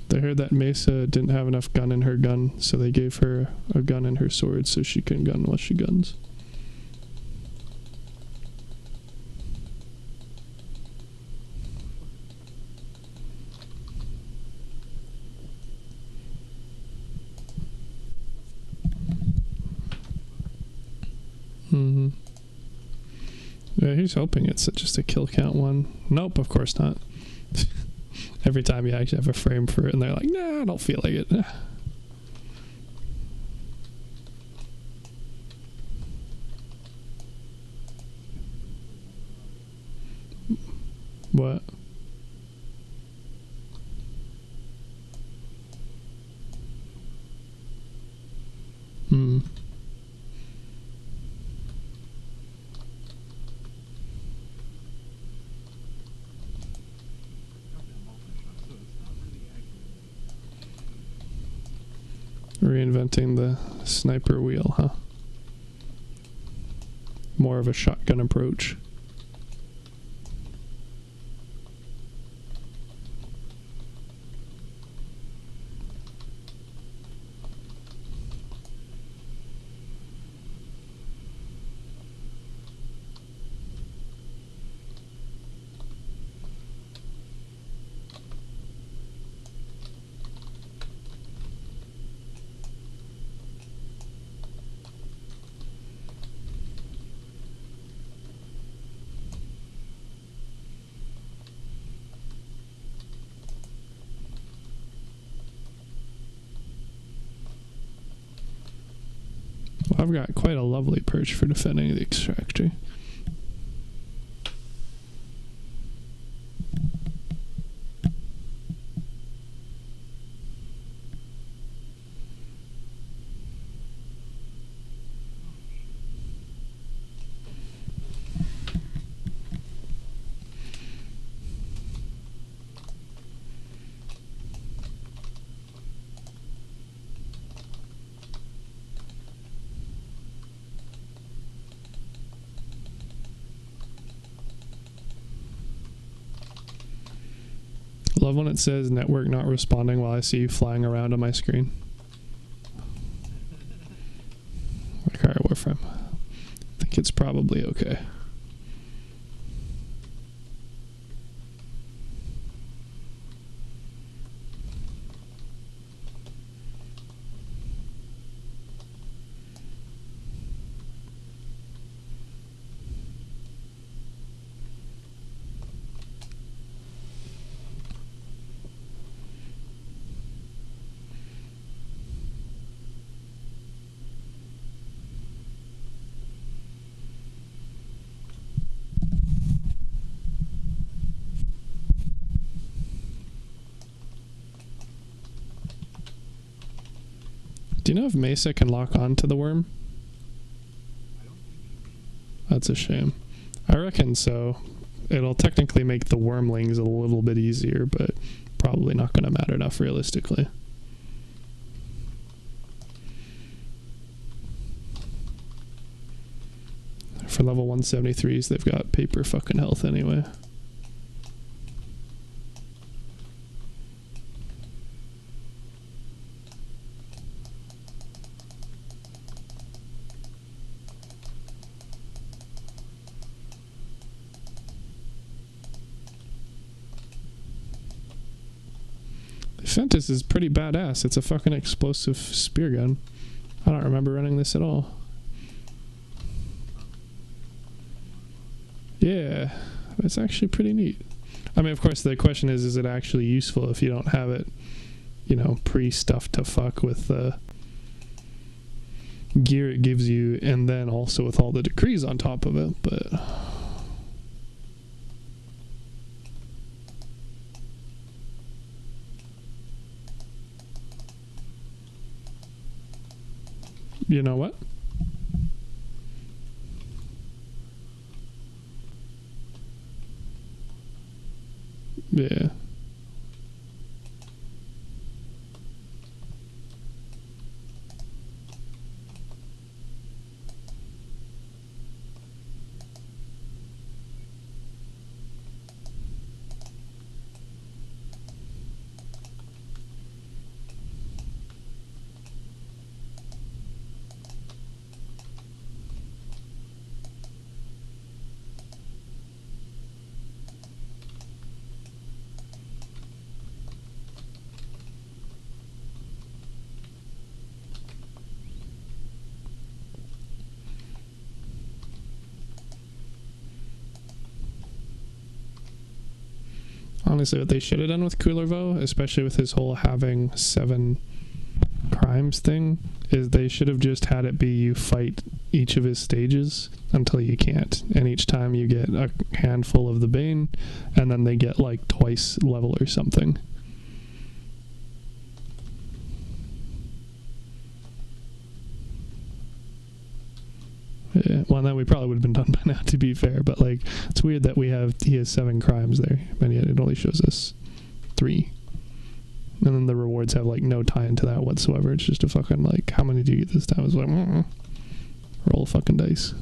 I heard that Mesa didn't have enough gun in her gun, so they gave her a gun in her sword so she can gun while she guns. Mm-hmm. Yeah, he's hoping it's just a kill count one. Nope, of course not. Every time you actually have a frame for it, and they're like, nah, I don't feel like it. What? Hmm. Reinventing the sniper wheel, huh? More of a shotgun approach. I've got quite a lovely perch for defending the extractor. Love when it says network not responding while I see you flying around on my screen. Like, alright, Warframe. I think it's probably okay. Do you know if Mesa can lock on to the worm? That's a shame. I reckon so. It'll technically make the wormlings a little bit easier, but probably not going to matter enough realistically. For level 173s, they've got paper fucking health anyway. Fentis is pretty badass. It's a fucking explosive spear gun. I don't remember running this at all. Yeah, it's actually pretty neat. I mean, of course, the question is it actually useful if you don't have it, you know, pre-stuffed to fuck with the gear it gives you, and then also with all the decrees on top of it, but You know what? Yeah. Honestly, what they should have done with Coolervo, especially with his whole having 7 crimes thing, is they should have just had it be you fight each of his stages until you can't, and each time you get a handful of the Bane, and then they get like twice level or something. Yeah, well, then we probably would have been done by now, to be fair, but like, it's weird that he has 7 crimes there, and yet it only shows us 3. And then the rewards have like no tie into that whatsoever. It's just a fucking like, how many do you get this time? It's like, roll fucking dice.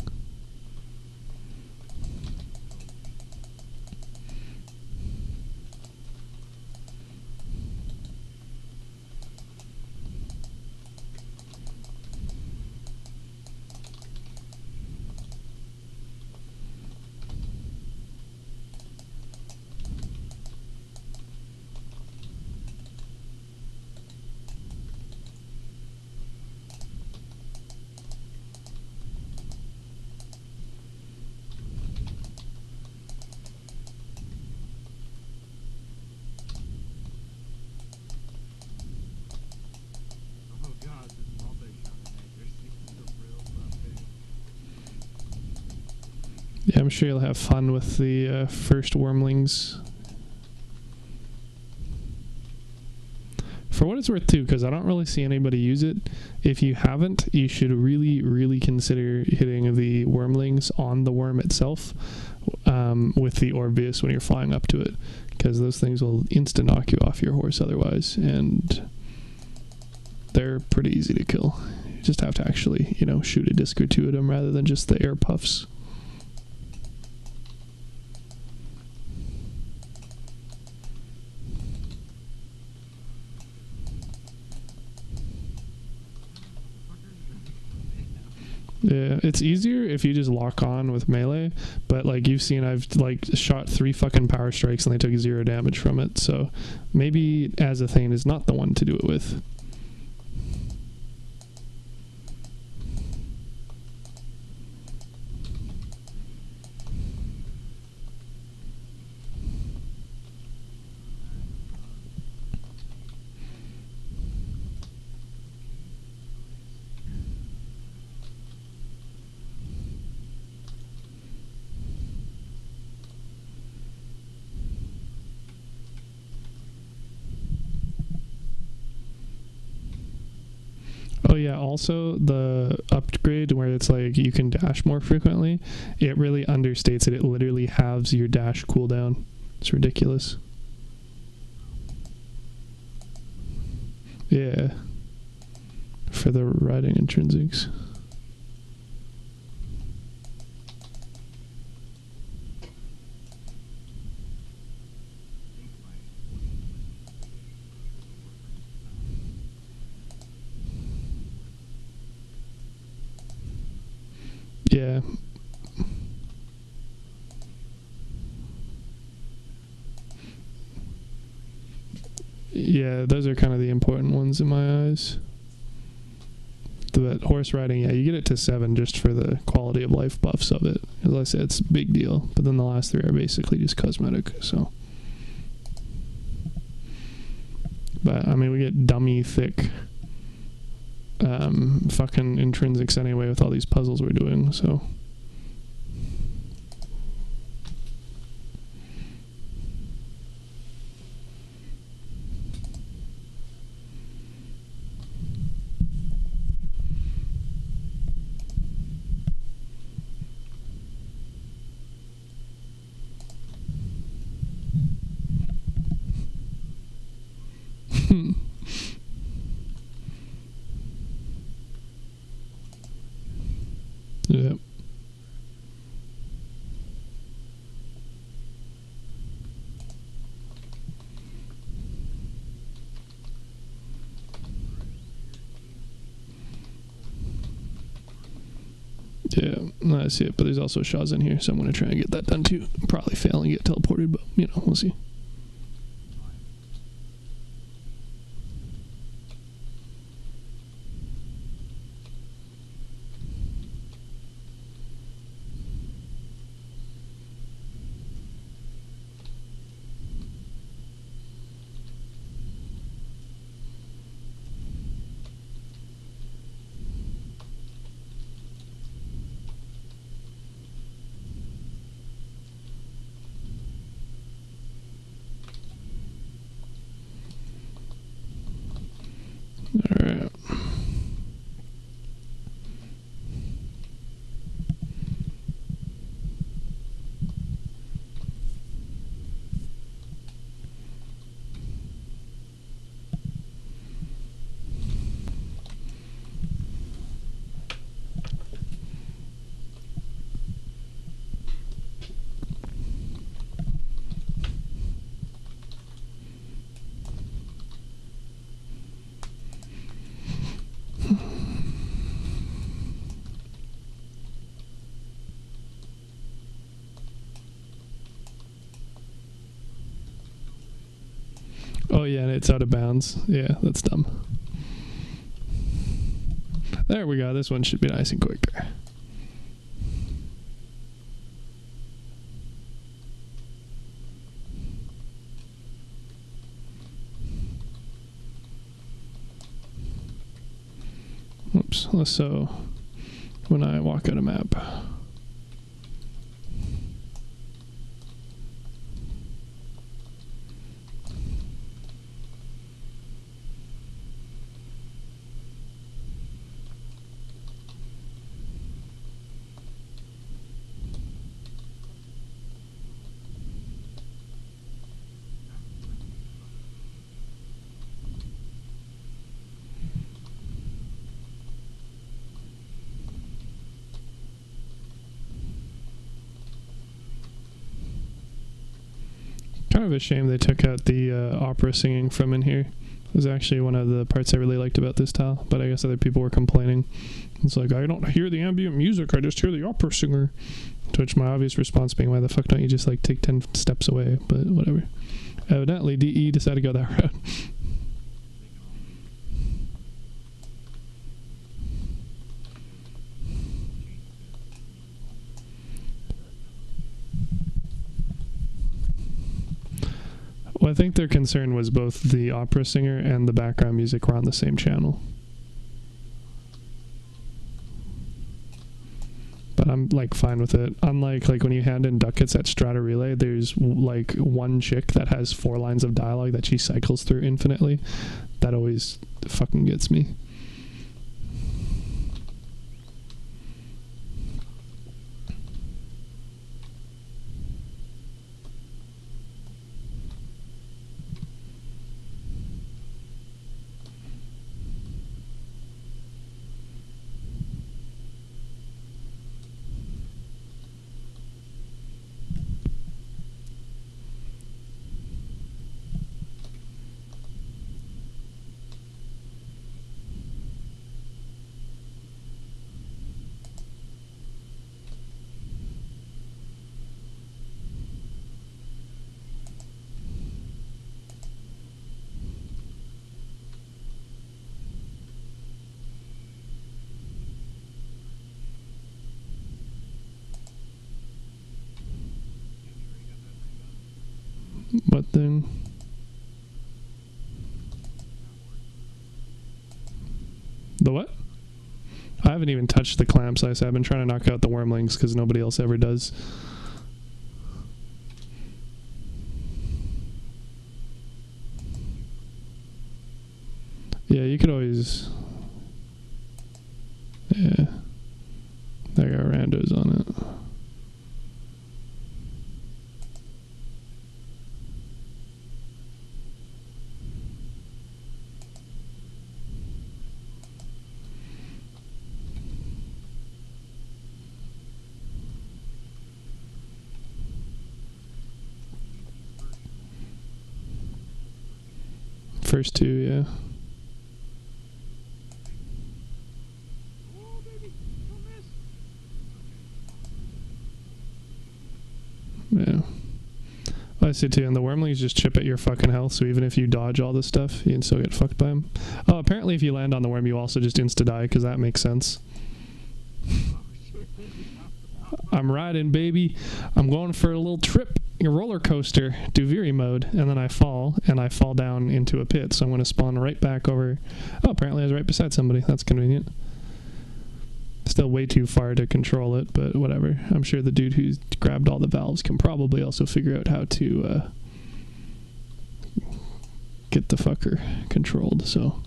Yeah, I'm sure you'll have fun with the first Wormlings. For what it's worth, too, because I don't really see anybody use it. If you haven't, you should really, really consider hitting the Wormlings on the worm itself with the Orbeus when you're flying up to it, because those things will insta knock you off your horse otherwise, and they're pretty easy to kill. You just have to actually, you know, shoot a disc or 2 at them rather than just the air puffs. Yeah, it's easier if you just lock on with melee, but like you've seen, I've like shot 3 fucking power strikes and they took 0 damage from it, so maybe Azathane is not the one to do it with. Oh yeah, also the upgrade where it's like you can dash more frequently, it really understates it. It literally halves your dash cooldown. It's ridiculous. Yeah. For the riding intrinsics. Yeah. Yeah, those are kind of the important ones in my eyes. The horse riding, yeah, you get it to 7 just for the quality of life buffs of it. As I said, it's a big deal. But then the last 3 are basically just cosmetic, so. But, I mean, we get dummy thick fucking intrinsics anyway with all these puzzles we're doing, so. Yeah, I see it, but there's also Shaws in here, so I'm going to try and get that done too. Probably fail and get teleported, but, you know, we'll see. Alright. Oh yeah, and it's out of bounds. Yeah, that's dumb. There we go. This one should be nice and quicker. Oops. So when I walk out a map. Kind of a shame they took out the opera singing from in here. It was actually one of the parts I really liked about this tile, but I guess other people were complaining. It's like, I don't hear the ambient music, I just hear the opera singer. To which my obvious response being, why the fuck don't you just like take 10 steps away? But whatever. Evidently, DE decided to go that route. Well, I think their concern was both the opera singer and the background music were on the same channel. But I'm like fine with it. Unlike like when you hand in ducats at Strata Relay, there's like one chick that has 4 lines of dialogue that she cycles through infinitely. That always fucking gets me. What thing? The what? I haven't even touched the clamps. I've been trying to knock out the wormlings because nobody else ever does. Yeah, you could always... Yeah. There got randos on it. First 2, yeah. Yeah. I see too, and the wormlings just chip at your fucking health, so even if you dodge all this stuff, you can still get fucked by them. Oh, apparently if you land on the worm, you also just insta-die, because that makes sense. I'm riding, baby. I'm going for a little trip, a roller coaster, Duviri mode, and then I fall down into a pit, so I'm going to spawn right back over. Oh, apparently I was right beside somebody. That's convenient. Still way too far to control it, but whatever. I'm sure the dude who's grabbed all the valves can probably also figure out how to get the fucker controlled, so.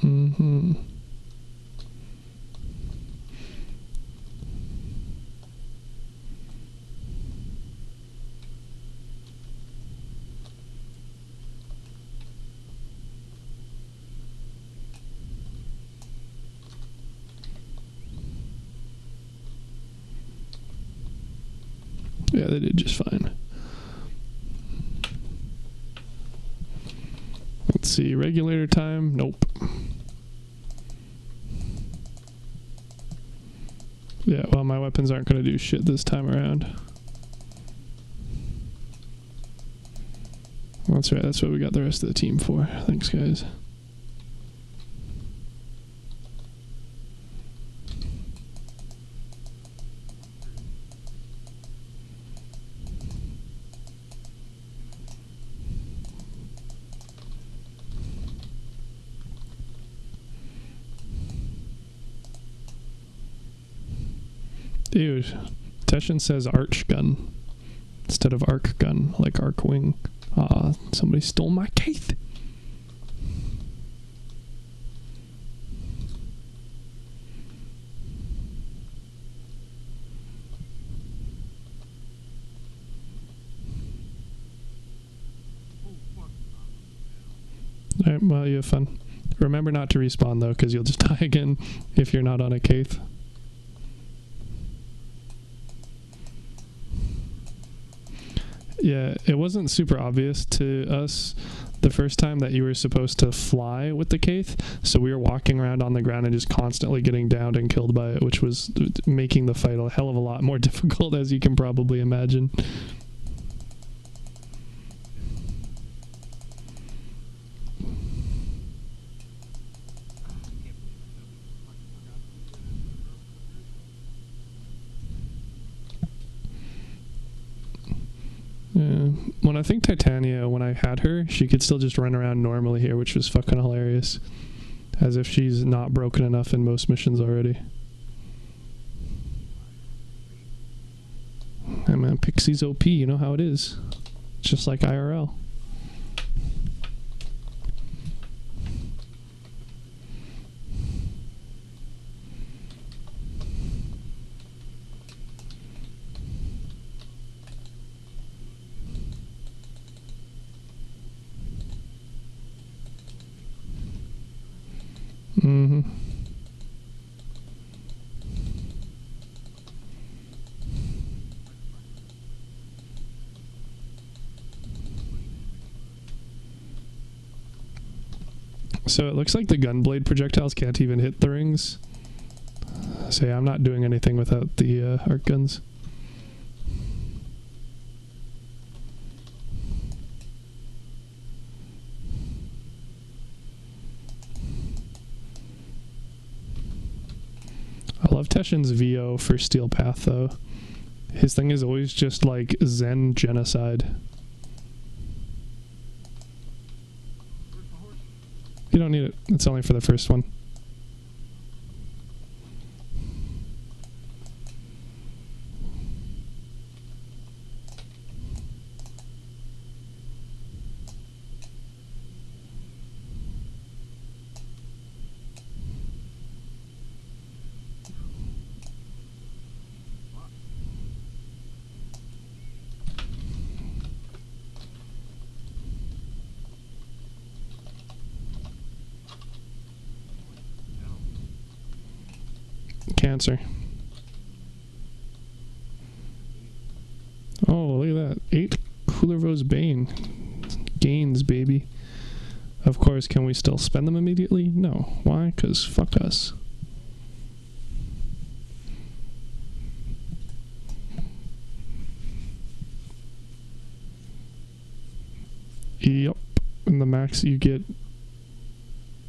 Mm-hmm. Yeah, they did just fine. Let's see, regulator time, nope. Yeah, well, my weapons aren't going to do shit this time around. That's right, that's what we got the rest of the team for. Thanks, guys. Dude, Teshin says arch gun instead of arc gun, like arc wing. Ah, somebody stole my Keith. Alright, well, you have fun. Remember not to respawn, though, because you'll just die again if you're not on a Keith. Yeah, it wasn't super obvious to us the first time that you were supposed to fly with the Keith, so we were walking around on the ground and just constantly getting downed and killed by it, which was making the fight a hell of a lot more difficult, as you can probably imagine. Yeah. When I think Titania, when I had her, she could still just run around normally here, which was fucking hilarious. As if she's not broken enough in most missions already. Hey man, Pixie's OP, you know how it is. It's just like IRL. Mm-hmm. So it looks like the gunblade projectiles can't even hit the rings. So yeah, I'm not doing anything without the arc guns. I love Teshin's VO for Steel Path, though. His thing is always just like Zen genocide. You don't need it. It's only for the first one. Cancer. Oh, look at that. 8 Coolervo's Bane. Gains, baby. Of course, can we still spend them immediately? No. Why? Because fuck us. Yep. And the max you get...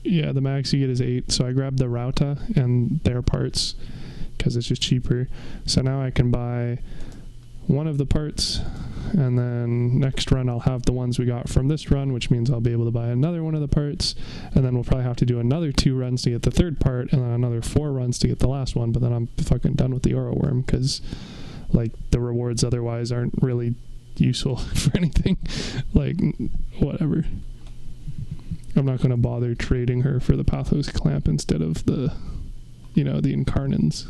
Yeah, the max you get is 8. So I grabbed the Rauta and their parts because it's just cheaper. So now I can buy one of the parts, and then next run I'll have the ones we got from this run, which means I'll be able to buy another one of the parts, and then we'll probably have to do another 2 runs to get the third part, and then another 4 runs to get the last one, but then I'm fucking done with the Oro Worm, because, like, the rewards otherwise aren't really useful for anything. Like, whatever. I'm not going to bother trading her for the Pathos Clamp instead of the, you know, the Incarnins.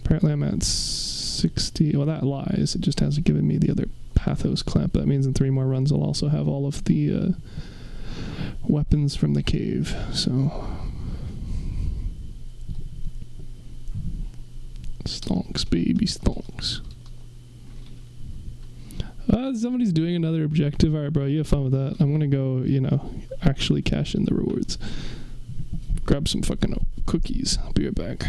Apparently I'm at 60. Well, that lies. It just hasn't given me the other Pathos Clamp. That means in 3 more runs I'll also have all of the weapons from the cave. So stonks, baby, stonks. Somebody's doing another objective. Alright, bro, you have fun with that. I'm gonna go, you know, actually cash in the rewards. Grab some fucking cookies. I'll be right back.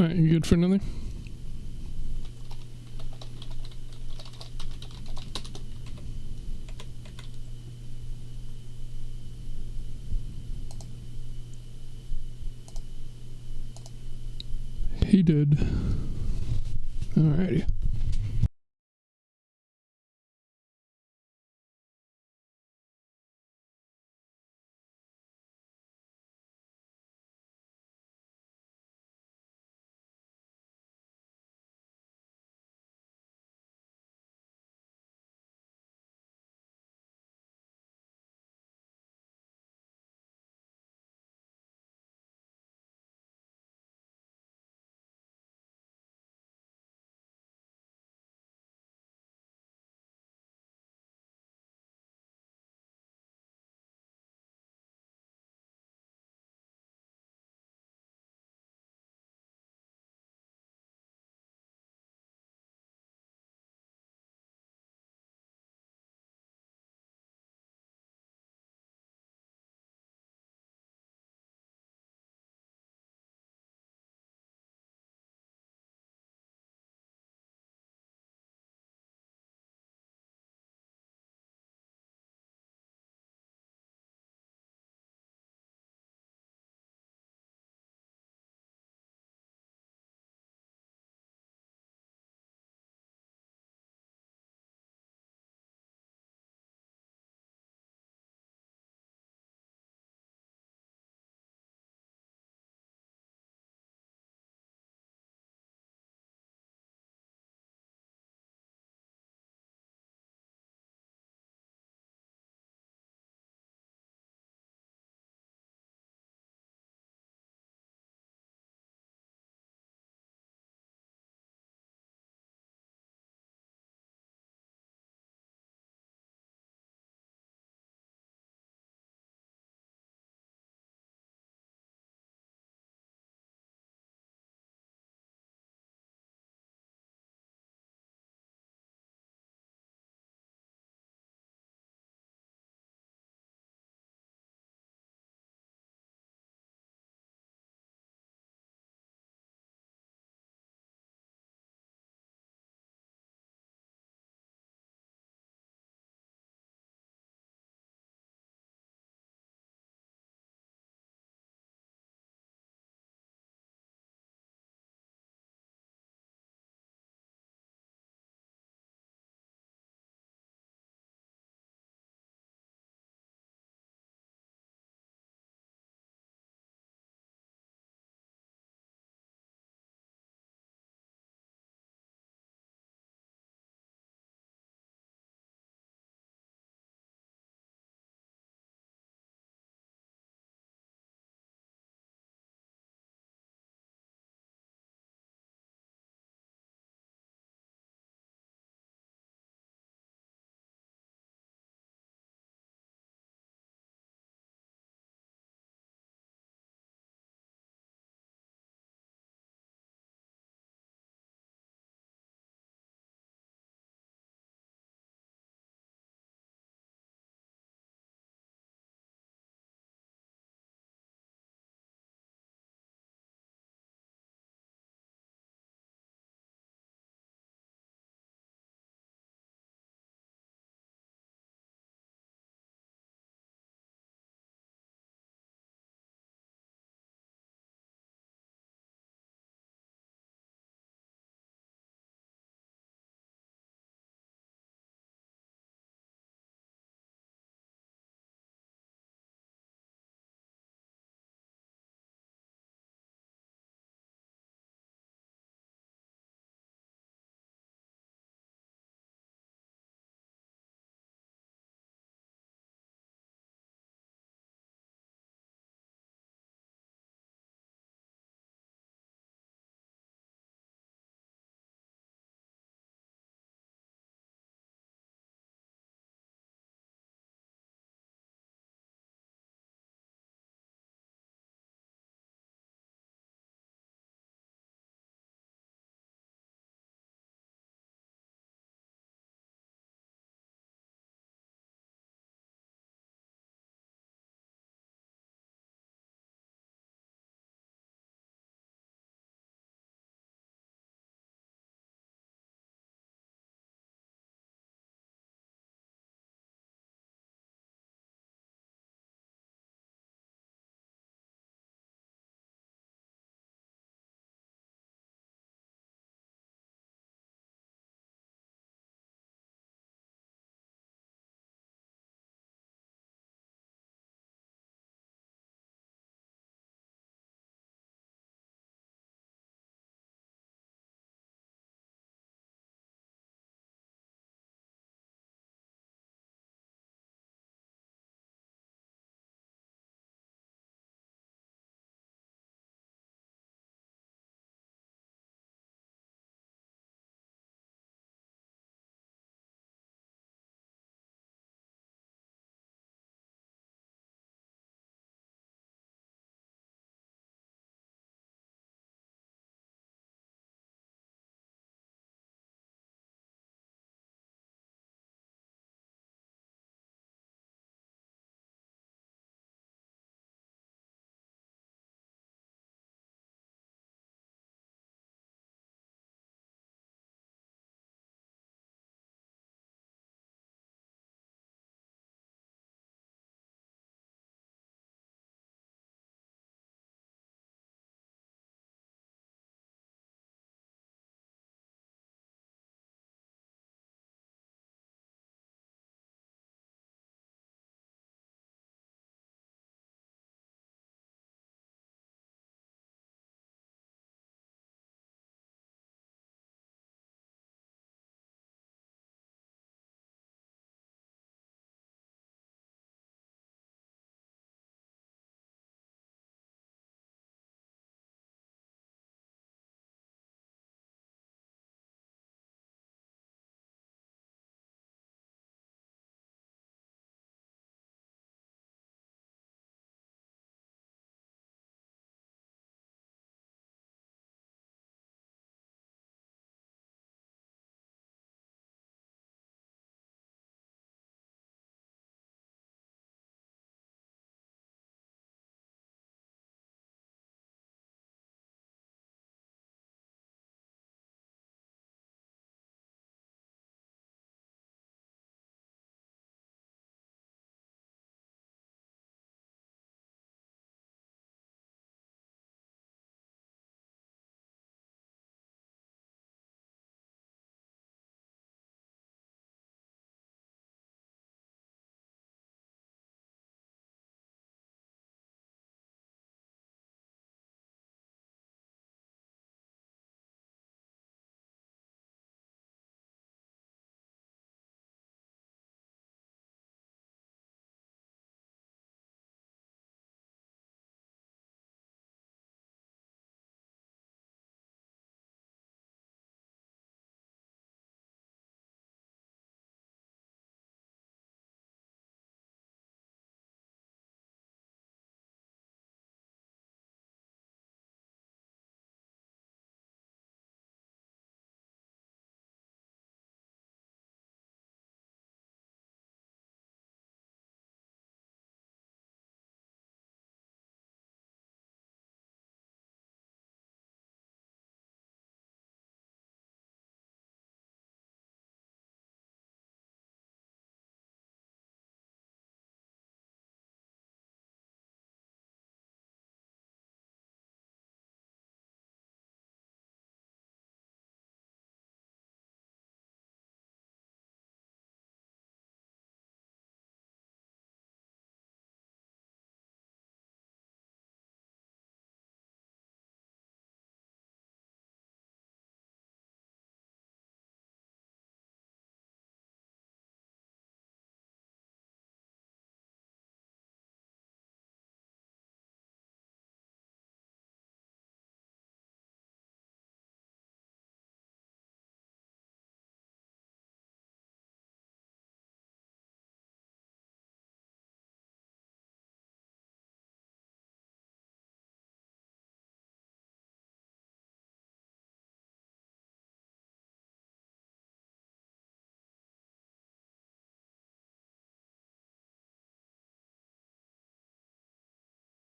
Alright, you good for another? He did. Alrighty.